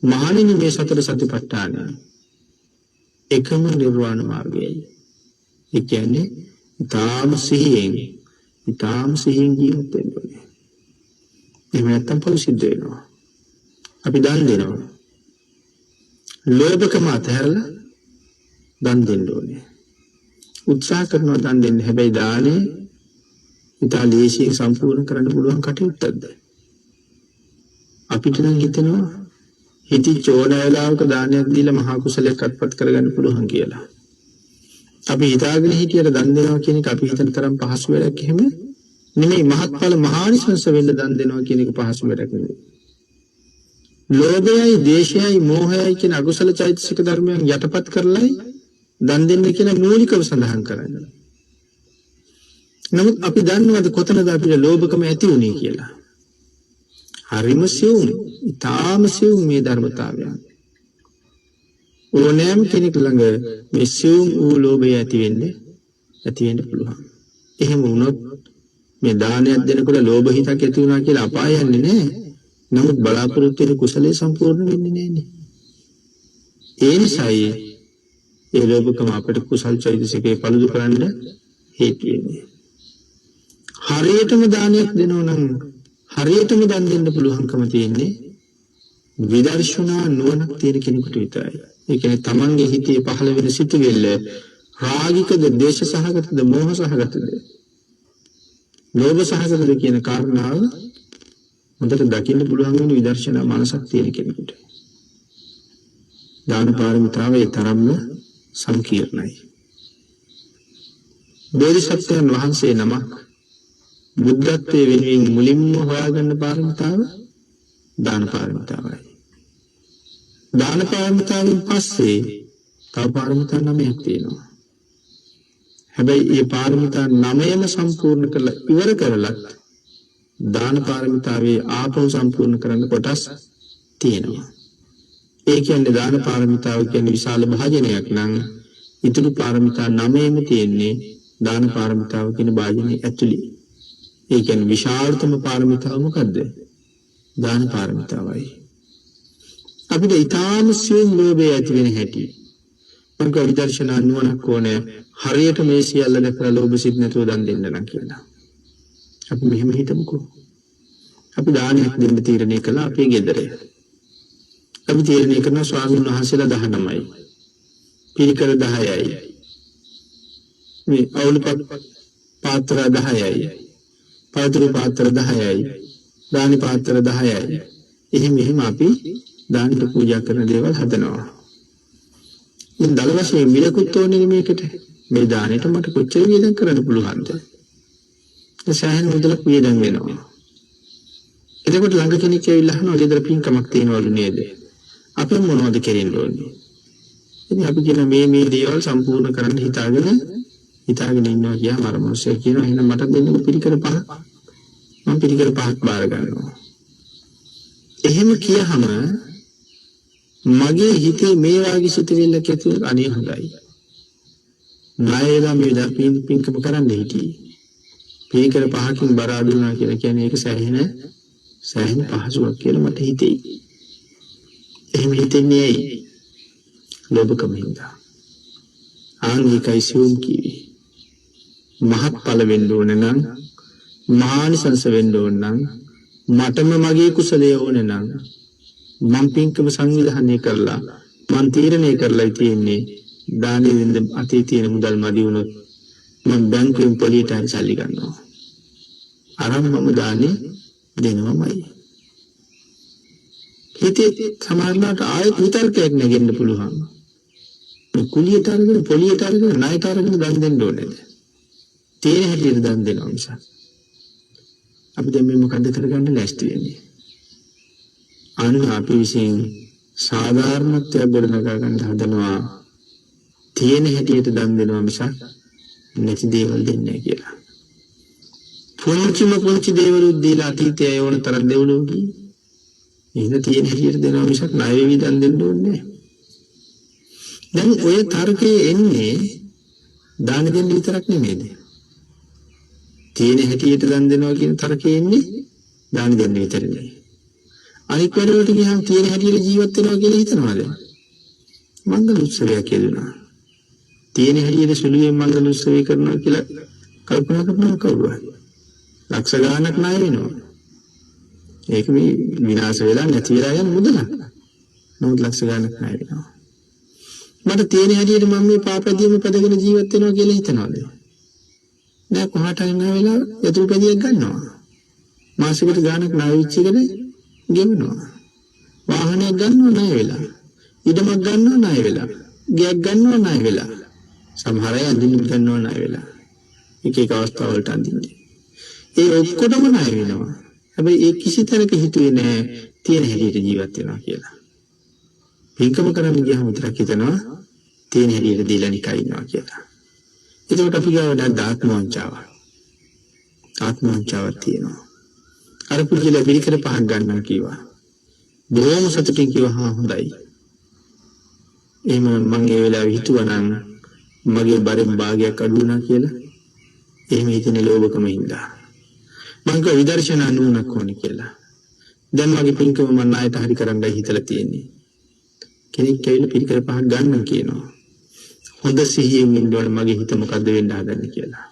[SPEAKER 2] මහණෙනි, මේ සතර සතිපට්ඨාන එකම නිර්වාණ මාර්ගයයි. ඒ කියන්නේ ඊටාම සිහියෙන් ජීවත් වෙන්න ඕනේ. එහෙම නැත්නම් පොළොව සිද්ධ වෙනවා. අපි දන් දෙනවා. ලෝභකම අතහැරලා දන් දෙන්න ඕනේ. උත්සාහ කරනවා දන් දෙන්න. හැබැයි දානේ ඉතාලියේ සම්පූර්ණ කරන්න පුළුවන් කටයුත්තක්ද? අපිට නම් හිතෙනවා හිතිච්ච ඕන වෙලාවක දානයක් දීලා මහා කුසලයක් අත්පත් කරගන්න පුළුවන් කියලා. අපි හිතාගෙන හිටියට දන් දෙනවා කියන එක අපි හිතන තරම් පහසු වැඩක් එහෙම නෙමෙයි. මහත්ඵල මහානිසංස වෙන්න දන් දෙනවා කියන එක පහසු වැඩක් නෙමෙයි. ලෝභයයි, දේශයයි, මෝහයයි කියන අකුසල චෛතසික ධර්මයන් යටපත් කරලයි දන් දෙන්න කියලා මූලිකව සඳහන් කරන්නේ. නමුත් අපි දන්නවද කොතනද අපිට ලෝභකම ඇති වුනේ කියලා? හරිම සියුම්, ඊටාම සියුම් මේ ධර්මතාවයන්. ඕනෑම කෙනෙක් ළඟ මේ සියුම් වූ ලෝභය ඇති වෙන්න පුළුවන්. එහෙම වුණොත් මේ දානයක් දෙනකොට ලෝභ හිතක් ඇති වුණා කියලා අපාය යන්නේ නැහැ. නමුත් බලාපොරොත්තු වෙන කුසලයේ සම්පූර්ණ වෙන්නේ නැන්නේ. ඒ නිසායි ඒ ලෝභකම අපිට කුසල් චෛතසිකේ පළුදු කරන්න හේතු වෙන්නේ. හරියටම දානයක් දෙනවා නම් හරියටම දන් දෙන්න පුළුවන්කම තියෙන්නේ විදර්ශනා නුවණක් තියෙන කෙනෙකුට විතරයි. ඒ කියන්නේ තමන්ගේ හිතේ පහළ වෙන සිතුවිල්ල රාගිකද, දේශ සහගතද, මෝහ සහගතද, ලෝභ සහගතද කියන කාරණාව හොඳට දකින්න පුළුවන් වෙන විදර්ශනා මනසක් තියෙන කෙනෙකුට. දාන පාරමිතාව ඒ තරම්ම සංකීර්ණයි. බෝධිසත්වයන් වහන්සේ නමක් බුද්ධත්වයේ වෙනුවෙන් මුලින්ම හොයාගන්න පාරමිතාව දාන පාරමිතාවයි. දාන පාරමිතාවෙන් පස්සේ තව පාරමිතා 9ක් තියෙනවා. හැබැයි මේ පාරමිතා 9ම සම්පූර්ණ කරලා ඉවර කරලත් දාන පාරමිතාවේ ආපහු සම්පූර්ණ කරන්න කොටස් තියෙනවා. ඒ කියන්නේ දාන පාරමිතාව කියන්නේ විශාල භාජනයක් නම් ඊටු පාරමිතා 9ම තියෙන්නේ දාන පාරමිතාව කියන භාජනයේ ඇතුළේ. ඒ කියන්නේ විශාලතම පාරමිතාව මොකද්ද? දාන පාරමිතාවයි. අපිට ඊටාම සියුම් ලෝභය ඇති වෙන හැටි මම විදර්ශනා නුවණක් ඕනේ. හරියට මේ සියල්ල දැකලා ලෝභ සිත් නැතුව දන් දෙන්න නම් කියලා. අපි මෙහෙම හිතමුකෝ. අපි දානයක් දෙන්න තීරණය කළා අපේ ගෙදර. අපි තීරණය කරන ස්වාමීන් වහන්සේලා 19යි. පිරිකර 10යි. මේ අවුල් පාත්‍ර 10යි. පාත්‍ර 10යි. දානි පාත්‍ර 10යි. එහෙම අපි දානට පූජා කරන දේවල් හදනවා. ඉතින් දල වශයෙන් මිලකුත් ඕනේ මේකට. මේ දානෙට මට කොච්චර වියදම් කරන්න පුළුවන්ද? ඒ සෑහෙන මුදලක් වියදම් වෙනවා. එතකොට ළඟ කෙනෙක් ඇවිල්ලා අහනවා ගෙදර පින්කමක් තියනවලු නේද? අපි මොනවද කරන්න ඕනේ? ඉතින් අපි කියන මේ දේවල් සම්පූර්ණ කරන්න හිතාගෙන ඉන්නවා කියම අර මොහොසේ කියනවා එහෙනම් මට දෙන්න පිළිකර පහක්. මම පිළිකර පහක් බාර ගන්නවා. එහෙම කියහම මගේ හිතේ මේ වාගේ සිතුවිල්ලක් ඇති වෙන අනේ හොඳයි. ණයලා මේ දපින් පින්කම කරන්න හිටියේ. පිළිකර පහකින් බාර දුන්නා කියලා කියන්නේ ඒක සෑහෙන පහසුවක් කියලා මට හිතෙයි. එහෙම හිතෙන්නේ ඇයි? ලෝභකම හින්දා. ආන්විකයි සිවුම් කිවි. මහත්ඵල වෙන්න ඕන නම්, මහානිසංස වෙන්න ඕන නම්, මටම මගේ කුසලයේ ඕන නම් මම පින්කම සංවිධානය කරලා මම තීරණය කරලා තියෙන්නේ දානෙ දෙන්න අතේ තියෙන මුදල් මදි වුණොත් මම බැංකුවෙන් පොලියට හරි සල්ලි ගන්නවා. අරන් මම දානෙ දෙනවමයි. හිතේ සමානකට ආයෙත් විතර්කයක් නැගෙන්න පුළුවන්. කුලියට අරගෙන පොලියට අරගෙන ණයට අරගෙන දන් දෙන්න ඕනේද? තේරෙ හැටියට දන් දෙනවා මිසක්. අපි දැන් මේ මොකද්ද කරගන්න ලෑස්ති වෙන්නේ? අන්න අපි විසින් සාධාරණත්වයක් ගොඩනගා ගන්න හදනවා. තියෙන හැටියට දන් දෙනවා මිසක් නැති දේවල් දෙන්නේ නැහැ කියලා. පුංචි දේවල් දීලා අතීතයේ ඕන තරම් දෙවලු කි. ඉතින් තියෙන හැටියට දෙනවා මිසක් ණය වෙවි දන් දෙන්න ඕනේ නැහැ. දැන් ඔය තර්කයේ එන්නේ දාන දෙන්න විතරක් නෙමෙයිද? තියෙන හැටියට දන් දෙනවා කියන තර්කයේ එන්නේ දාන දෙන්න විතරයි. අනික් වැඩවලට ගියාම තියෙන හැටියට ජීවත් වෙනවා කියලා හිතනවාද? මංගල උත්සවයක් කියනවා. තියෙන හැටියට සුළුවෙන් මංගල උත්සවය කරනවා කියලා කල්පනා කරනවා කවුරුහරි. ලක්ෂ ගාණක් ණය වෙනවා. ඒක මේ විනාශ වෙලා නැති වෙලා යන මුදලක්. නමුත් ලක්ෂ ගාණක් ණය වෙනවා. මට තියෙන හැටියට මම මේ පාපැදියම පැදගෙන ජීවත් වෙනවා කියලා හිතනවාද? නෑ කොහාට හරි ණය වෙලා යතුරු පැදියක් ගන්නවා. මාසෙකට ගාණක් ණය වෙච්ච එකද ගෙවනවා. වාහනයක් ගන්නවා ණය වෙලා. ඉඩමක් ගන්නවා ණය වෙලා. ගයක් ගන්නවා ණය වෙලා. සමහර අය අඳින්න ගන්නව ණය වෙලා. එක එක අවස්ථාවලට අඳින්නේ. ඒ ඔක්කොටම ණය වෙනවා. හැබැයි ඒ කිසි තැනක හිතුවේ නෑ තියෙන හැටියට ජීවත් වෙනවා කියලා. පින්කම කරන්න ගියාම විතරක් හිතනවා තියෙන හැටියට දීලා නිකන් ඉන්නවා කියලා. ඒකට අපි ගාව නැද්ද ආත්ම වංචාවක්. ආත්ම වංචාවක් තියෙනවා. අර පුදුල පිළිකර පහක් ගන්නවා කිව්වා. බොහොම සතුටින් කිව්වා හා හොඳයි. එහෙම මම ඒ වෙලාවේ හිතුවා නම් මගේ බරෙන් භාගයක් අඩු වුණා කියලා. එහෙම හිතෙන ලෝභකම හින්දා. මං කිව්වා විදර්ශනා නුවණක් ඕනේ කියලා. දැන් මගේ පින්කම මම ණයට හරි කරන්නයි හිතලා තියෙන්නේ. කෙනෙක් ඇවිල්ලා පිළිකර පහක් ගන්න කියනවා. හොඳ සිහියෙන් ඉන්න ඕනේ මගේ හිත මොකද්ද වෙන්න හදන්නේ කියලා.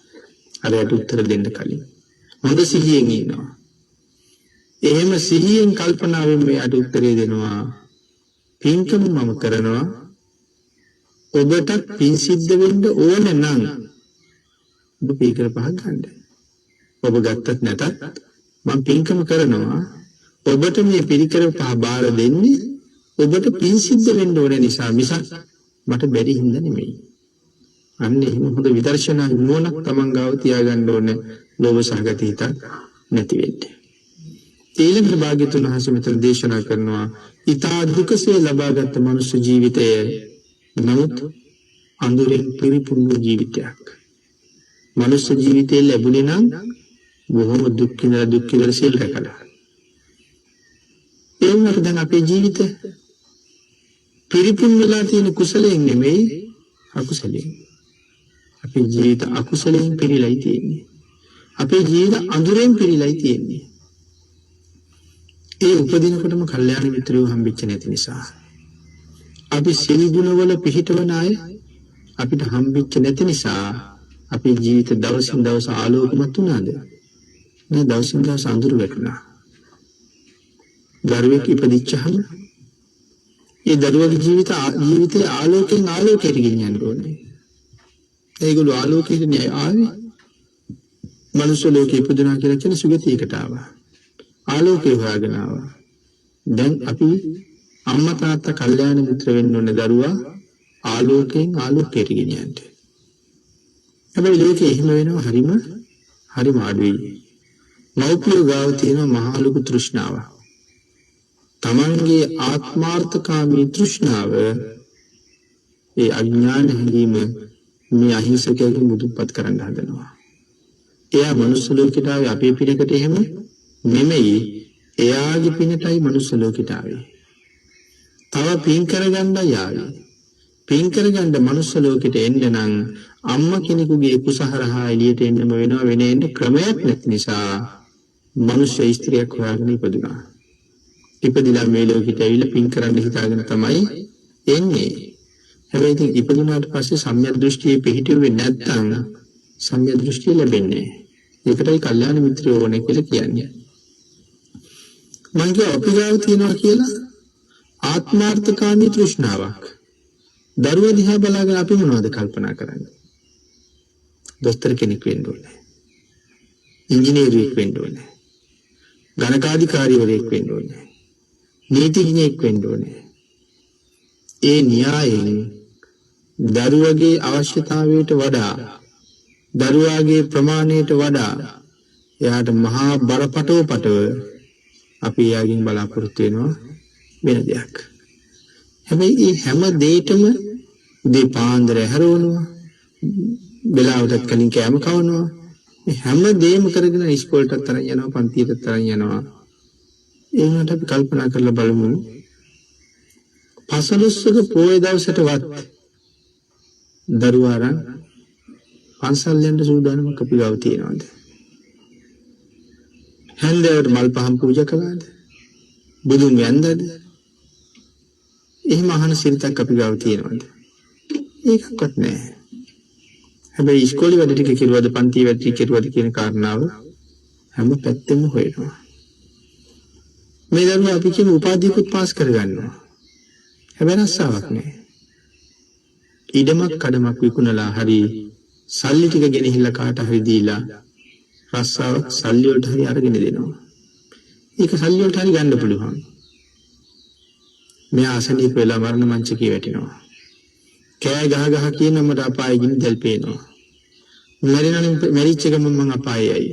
[SPEAKER 2] අරයට උත්තර දෙන්න කලින්. හොඳ සිහියෙන් ඉන්නවා. එහෙම සිහියෙන් කල්පනාවෙන් මෙයාට උත්තරේ දෙනවා. පින්කම මම කරනවා. ඔබට පින් සිද්ධ වෙන්න ඕනේ නම් ඔබ පිළිකර පහක් ගන්න. ඔබ ගත්තත් නැතත් මම පින්කම කරනවා. ඔබට මේ පිළිකර පහ බාර දෙන්නේ ඔබට පින් සිද්ධ වෙන්න ඕනේ නිසා මිසක් මට බැරි හින්දා නෙමෙයි. අන්න එහෙම හොඳ විදර්ශනා නුවණක් තමන් ගාව තියාගන්න ඕනේ ලෝභ සහගත හිතක් නැති වෙන්නේ. ඊළඟ භාග්‍යතුන් වහන්සේ මෙතන දේශනා කරනවා ඊතා දුකසේ ලබාගත් මනුෂ්‍ය ජීවිතය නමුත් අඳුරෙන් පිරිපුණු ජීවිතයක්. මනුෂ්‍ය ජීවිතය ලැබුණේ නම් බොහොම දුක් විඳලා සිල් රැකලා. ඒ වුණාට දැන් අපේ ජීවිතේ පිරිපුන් වෙලා තියෙන කුසලයෙන් නෙමෙයි අකුසලයෙන්. අපේ ජීවිත අකුසලයෙන් පිරීලායි තියෙන්නේ. අපේ ජීවිත අඳුරෙන් පිරීලායි තියෙන්නේ. ඒ උපදිනකොටම කල්යාණ මිත්‍රයෝ හම්බෙච්ච නැති නිසා. අපි සිල් ගුණවල පිහිටවන අය අපිට හම්බෙච්ච නැති නිසා අපේ ජීවිත දවසින් දවස ආලෝකමත් වුණාද? නෑ දවසින් දවස අඳුර වැටුණා. දරුවෙක් ඉපදිච්චහම ඒ දරුවගේ ජීවිතේ ආලෝකයෙන් ආලෝකයට ගෙනියන්න ඕනේ. ඒගොල්ලෝ ආලෝකයට න්යාය ආවේ. මනුෂ්‍ය ලෝකේ ඉපදුනා කියලා කියන සුගතියකට ආවා. ආලෝකේ හොයාගෙන ආවා. දැන් අපි අම්මා තාත්තා කල්යාණ මිත්‍ර වෙන්න ඕනේ දරුවා ආලෝකයෙන් ආලෝකයට ගෙනියන්න. හැබැයි ලෝකේ එහෙම වෙනවා හරිම අඩුයි. මෞපියෝ ගාව තියෙන මහා ලොකු තෘෂ්ණාවක්. තමන්ගේ ආත්මාර්ථකාමී තෘෂ්ණාව ඒ අඥාන හැඟීම මේ අහිංසකයෙකු මුදුන්පත් කරන්න හදනවා. එයා මනුස්ස ලෝකයට ආවේ අපේ පිනකට එහෙම නෙමෙයි. එයාගේ පිනටයි මනුස්ස ලෝකයට ආවේ. තව පින් කරගන්නයි ආවේ. පින් කරගන්න මනුස්ස ලෝකෙට එන්න නම් අම්මා කෙනෙකුගේ කුසහරහා එළියට එන්නම වෙනවා. වෙන එන්න ක්‍රමයක් නැති නිසා මනුස්ස ස්ත්‍රියක් හොයාගෙන ඉපදුනා. ඉපදිලා මේ ලෝකෙට ඇවිල්ලා පින් කරන්න හිතාගෙන තමයි එන්නේ. හැබැයි ඉතින් ඉපදුනාට පස්සේ සම්‍යක් දෘෂ්ටියේ පිහිටුවේ නැත්නම් සම්‍යක් දෘෂ්ටිය ලැබෙන්නේ. ඒකටයි කල්යාණ මිත්‍රයෝ ඕනේ කියලා කියන්නේ. මං කිය අපි ගාව තියනවා කියලා ආත්මාර්ථකාමී තෘෂ්ණාවක්. දරුවා දිහා බලාගෙන අපි මොනවද කල්පනා කරන්නේ? දොස්තර කෙනෙක් වෙන්න ඕනේ. ඉංජිනේරුවෙක් වෙන්න ඕනේ. ගණකාධිකාරිවරයෙක් වෙන්න ඕනේ. නීතිඥයෙක් වෙන්න ඕනේ. ඒ න්‍යායෙන් දරුවගේ අවශ්‍යතාවයට වඩා දරුවාගේ ප්‍රමාණයට වඩා එයාට මහා බරපතල අපි යාගින් බලාපොරොත්තු වෙනවා වෙන දෙයක්. හැබැයි මේ හැම දෙයකම දීපාන්දර හැරවනවා. බෙලාවටත් කලින් කෑම කවනවා. මේ හැම දෙයක්ම කරගෙන ඉස්කෝලේටත් තරන් යනවා, පන්තියටත් තරන් යනවා. ඒ වුණාට අපි කල්පනා කරලා බලමු. පසළොස්වක පොය දවසටවත් දරුවා අරන් පන්සල් යන්න සූදානමක් අපි ගාව තියනවාද? හන්දෑවට මල් පහන් පූජා කළාද? බුදුන් වැන්දද? එහෙම අහන සිරිතක් අපි ගාව තියනවාද? ඒකක්වත් නැහැ. හැබැයි ඉස්කෝලේ වැඩ ටික කෙරුවද, පන්ති වැඩ ටික කෙරුවද කියන කාරණාව හැම පැත්තෙම හොයනවා. මේ දරුවා අපි කියන උපාධියකුත් පාස් කරගන්නවා. හැබැයි රස්සාවක් නැහැ. ඉඩමක් කඩමක් විකුණලා හරි සල්ලි ටික ගෙනහිල්ලා කාට හරි දීලා රස්සාවක් සල්ලි වලට හරි අරගෙන දෙනවා. ඒක සල්ලි වලට හරි ගන්න පුළුවන්. මෙයා අසනීප වෙලා මරණ මංචකේ වැටෙනවා. කෑ ගහ ගහ කියන මට අපායෙ ගිනි දැල් පේනවා. මැරෙනනම් මැරිච්ච ගමන් මං අපායෙයි.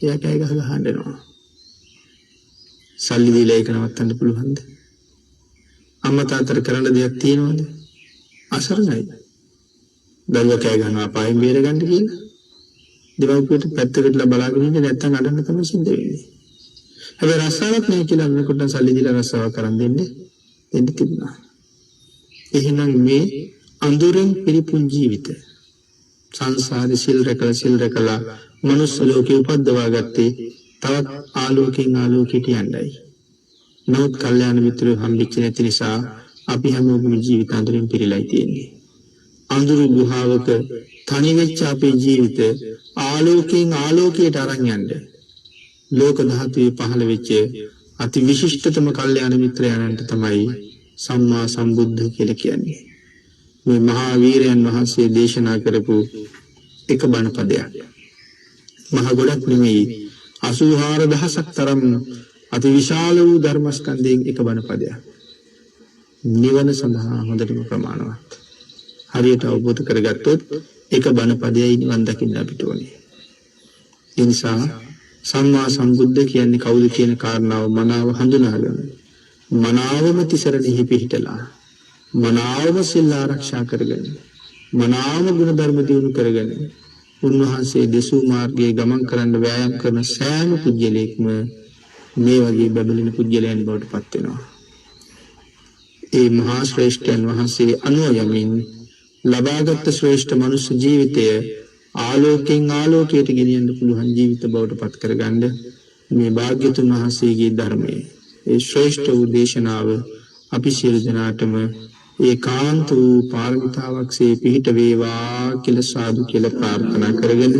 [SPEAKER 2] එයා කෑ ගහ ගහ හඬනවා. සල්ලි දීලා ඒක නවත්තන්න පුළුවන්ද? අම්මා තාත්තට කරන්න දෙයක් තියෙනවද? අසරණයි. දරුවා කෑ ගහනවා අපායෙන් බේරගන්න කියලා. දෙවොපිට පැත්තකටලා බලාගෙන ඉන්න නැත්තම් අඬන්න තමයි සිද්ධ වෙන්නේ. හැබැයි රස්සාවක් නැහැ කියලා අන්නකොට සල්ලි දීලා රස්සාවක් කරන් දෙන්න තිබුණා. එහෙනම් මේ අඳුරෙන් පිරිපුන් ජීවිත සංසාරේ සිල් රැකලා මනුස්ස ලෝකේ උපද්දවා ගත්තේ තවත් ආලෝකයෙන් ආලෝකයට යන්නයි. නමුත් කල්යාණ මිත්‍රයෝ හම්බෙච්ච නැති නිසා අපි හැමෝගේම ජීවිත අඳුරෙන් පිරීලායි තියෙන්නේ. අඳුරු ගුහාවක තනි වෙච්ච අපේ ජීවිත ආලෝකයෙන් ආලෝකයට අරන් යන්න ලෝක ධාතුවේ පහළ වෙච්ච අති විශිෂ්ටතම කල්යාණ මිත්‍රයන්ට තමයි සම්මා සම්බුද්ධ කියලා කියන්නේ. මේ මහා වීරයන් වහන්සේ දේශනා කරපු එක බණ පදයක්. මහ ගොඩක් නෙමෙයි 84000ක් තරම් අති විශාල වූ ධර්මස්කන්ධයෙන් එක බණ පදයක්. නිවන සඳහා හොඳටම ප්‍රමාණවත්. හරියට අවබෝධ කරගත්තොත් එක බණ පදයයි නිවන් දකින්න අපිට ඕනේ. ඒ නිසා සම්මා සම්බුද්ධ කියන්නේ කවුද කියන කාරණාව මනාව හඳුනාගන්න. මනාවම තිසරණෙහි පිහිටලා මනාවම සිල් ආරක්ෂා කරගෙන මනාවම ගුණ ධර්ම දියුණු කරගෙන උන්වහන්සේ දෙසූ මාර්ගයේ ගමන් කරන්න වෑයම් කරන සෑම පුජ්‍යලයක්ම මේ වගේ බබලින පුජ්‍යලයන් බවට පත් වෙනවා. ඒ මහා ශ්‍රේෂ්ඨයන් වහන්සේ අනුව යමින් ලබාගත් ශ්‍රේෂ්ඨ මනුෂ්‍ය ජීවිතය ආලෝකයෙන් ආලෝකයට ගෙනියන්න පුළුවන් ජීවිත බවට පත් කරගන්න මේ භාග්‍යතුන් වහන්සේගේ ධර්මයේ ඒ ශ්‍රේෂ්ඨ වූ දේශනාව අපි සියලු දෙනාටම ඒකාන්ත වූ පාරමිතාවක්සේ පිහිට වේවා කියලා සාදු කියලා ප්‍රාර්ථනා කරගෙන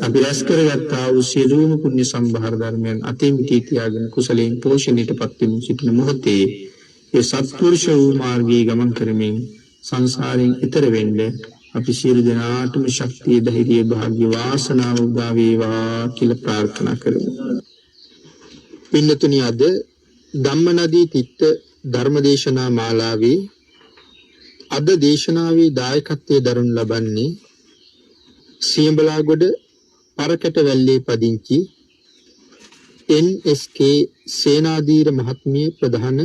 [SPEAKER 2] අපි රැස් කරගත්තා වූ සියලුම පුණ්‍ය සම්භාර ධර්මයන් අතේ මිටි තියාගෙන කුසලයෙන් පෝෂණයටපත් වෙමු සිටින මොහොතේ ඒ සත්පුරුෂ වූ මාර්ගයේ ගමන් කරමින් සංසාරයෙන් ඈතර වෙන්න අපි සියලු දෙනාටම ශක්තිය ධෛර්යය භාග්‍ය වාසනාව උදා වේවා කියලා ප්‍රාර්ථනා කරමු. පින්නතුනි අද ධම්මනදී තිත්ත ධර්මදේශනා මාලාවේ අද දේශනාවේ දායකත්වයේ දරනු ලබන්නේ සියඹලාගොඩ පරකට වැල්ලේ පදිංචි NSK සේනාධීර මහත්මිය ප්‍රධාන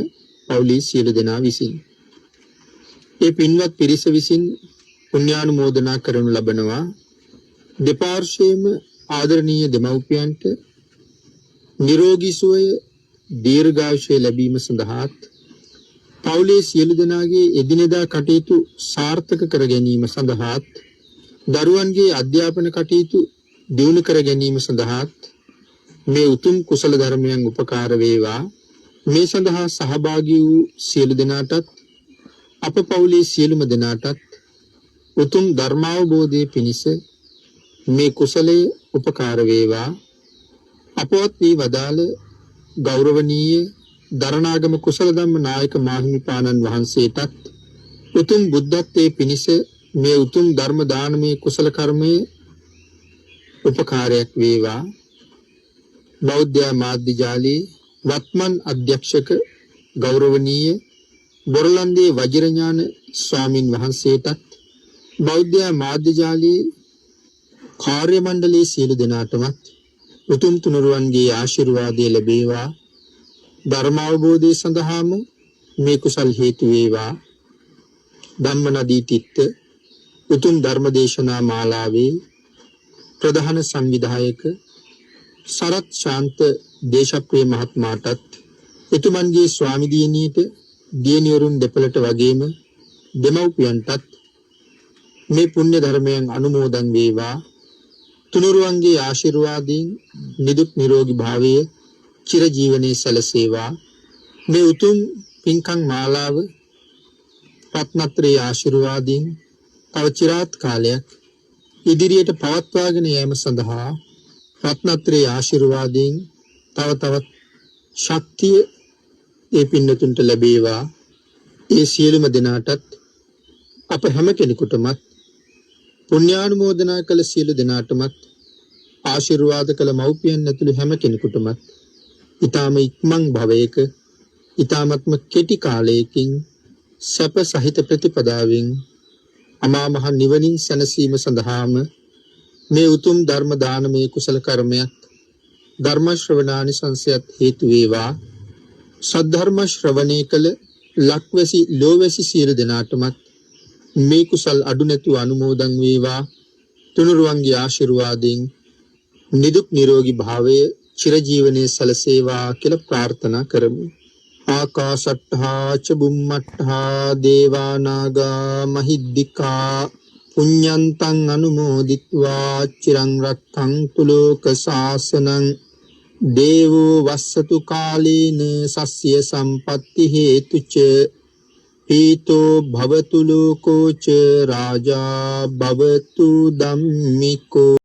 [SPEAKER 2] පවුලේ සියලු දෙනා විසින්. ඒ පින්වත් පිරිස විසින් පුණ්‍යානුමෝදනා කරනු ලබනවා දෙපාර්ශ්වයේම ආදරණීය දෙමව්පියන්ට නිරෝගී සුවය දීර්ඝායුෂය ලැබීම සඳහාත් පවුලේ සියලු දෙනාගේ එදිනෙදා කටයුතු සාර්ථක කර ගැනීම සඳහාත් දරුවන්ගේ අධ්‍යාපන කටයුතු දියුණු කර ගැනීම සඳහාත් මේ උතුම් කුසල ධර්මයන් උපකාර වේවා. මේ සඳහා සහභාගී වූ සියලු දෙනාටත් අප පවුලේ සියලුම දෙනාටත් උතුම් ධර්මාවබෝධයේ පිණිස මේ කුසලයේ උපකාර වේවා. අපවත් වී වදාළ ගෞරවනීය දරණාගම කුසල ධම්ම නායක මාහිමිපාණන් වහන්සේටත් උතුම් බුද්ධත්වයේ පිණිස මේ උතුම් ධර්ම දානමය කුසල කර්මයේ උපකාරයක් වේවා. බෞද්ධ මාධ්‍ය ජාලයේ වත්මන් අධ්‍යක්ෂක ගෞරවනීය බොරලන්දේ වජිරඥාන ස්වාමින් වහන්සේටත් බෞද්ධ මාධ්‍ය ජාලයේ කාර්ය මණ්ඩලයේ සියලු දෙනාටමත් උතුම් තුනුරුවන්ගේ ආශිර්වාදය ලැබේවා. ධර්මාවබෝධය සඳහාම මේ කුසල් හේතු වේවා. ධම්මනදී තිත්ත උතුම් ධර්මදේශනා මාලාවේ ප්‍රධාන සංවිධායක සරත් ශාන්ත දේශප්‍රිය මහත්මයාටත් එතුමන්ගේ ස්වාමි දියණියට දියණිවරුන් දෙපළට වගේම දෙමව්පියන්ටත් මේ පුණ්‍ය ධර්මයන් අනුමෝදන් වේවා. තුනුරුවන්ගේ ආශිර්වාදයෙන් නිදුක් නිරෝගී භාවයේ චිර ජීවනයේ සැලසේවා. මේ උතුම් පින්කම් මාලාව රත්නත්‍රයේ ආශිර්වාදයෙන් තව চিරාත් කාලයක් ඉදිරියට පවත්වාගෙන යාම සඳහා රත්නත්‍රයේ ආශිර්වාදයෙන් තව තවත් ශක්තිය ඒ පින්නතුන්ට ලැබේවා. ඒ සියලුම දෙනාටත් අප හැම කෙනෙකුටමත් පුණ්‍යානුමෝදනා කළ සියලු දෙනාටමත් ආශිර්වාද කළ මව්පියන් ඇතුළු හැම කෙනෙකුටමත් ඊටම ඉක්මන් භවයක ඊටමත්ම කෙටි කාලයකින් සැප සහිත ප්‍රතිපදාවෙන් අමා මහ නිවනින් සැනසීම සඳහාම මේ උතුම් ධර්ම දානමය කුසල කර්මයක් ධර්ම ශ්‍රවණානිසංසයත් හේතු වේවා. සද්ධර්ම ශ්‍රවණය කළ ලක්වැසි ලෝවැසි සියලු දෙනාටමත් මේ කුසල් අඩු නැතුව අනුමෝදන් වේවා. තුනුරුවන්ගේ ආශිර්වාදයෙන් නිදුක් නිරෝගී භාවය චිරජීවනයේ සලසේවා කියලා ප්‍රාර්ථනා කරමු. ආකාශට්ඨා ච බුම්මට්ඨා දේවා නාග මහිද්దికා පුඤ්ඤන්තං අනුමෝදිත්වා චිරං රක්ඛන්තු ලෝක ශාසනං දේවෝ වස්සතු කාලේන සස්්‍ය සම්පත්ති හේතුච පීතෝ භවතු ලෝකෝ ච රාජා භවතු ධම්මිකෝ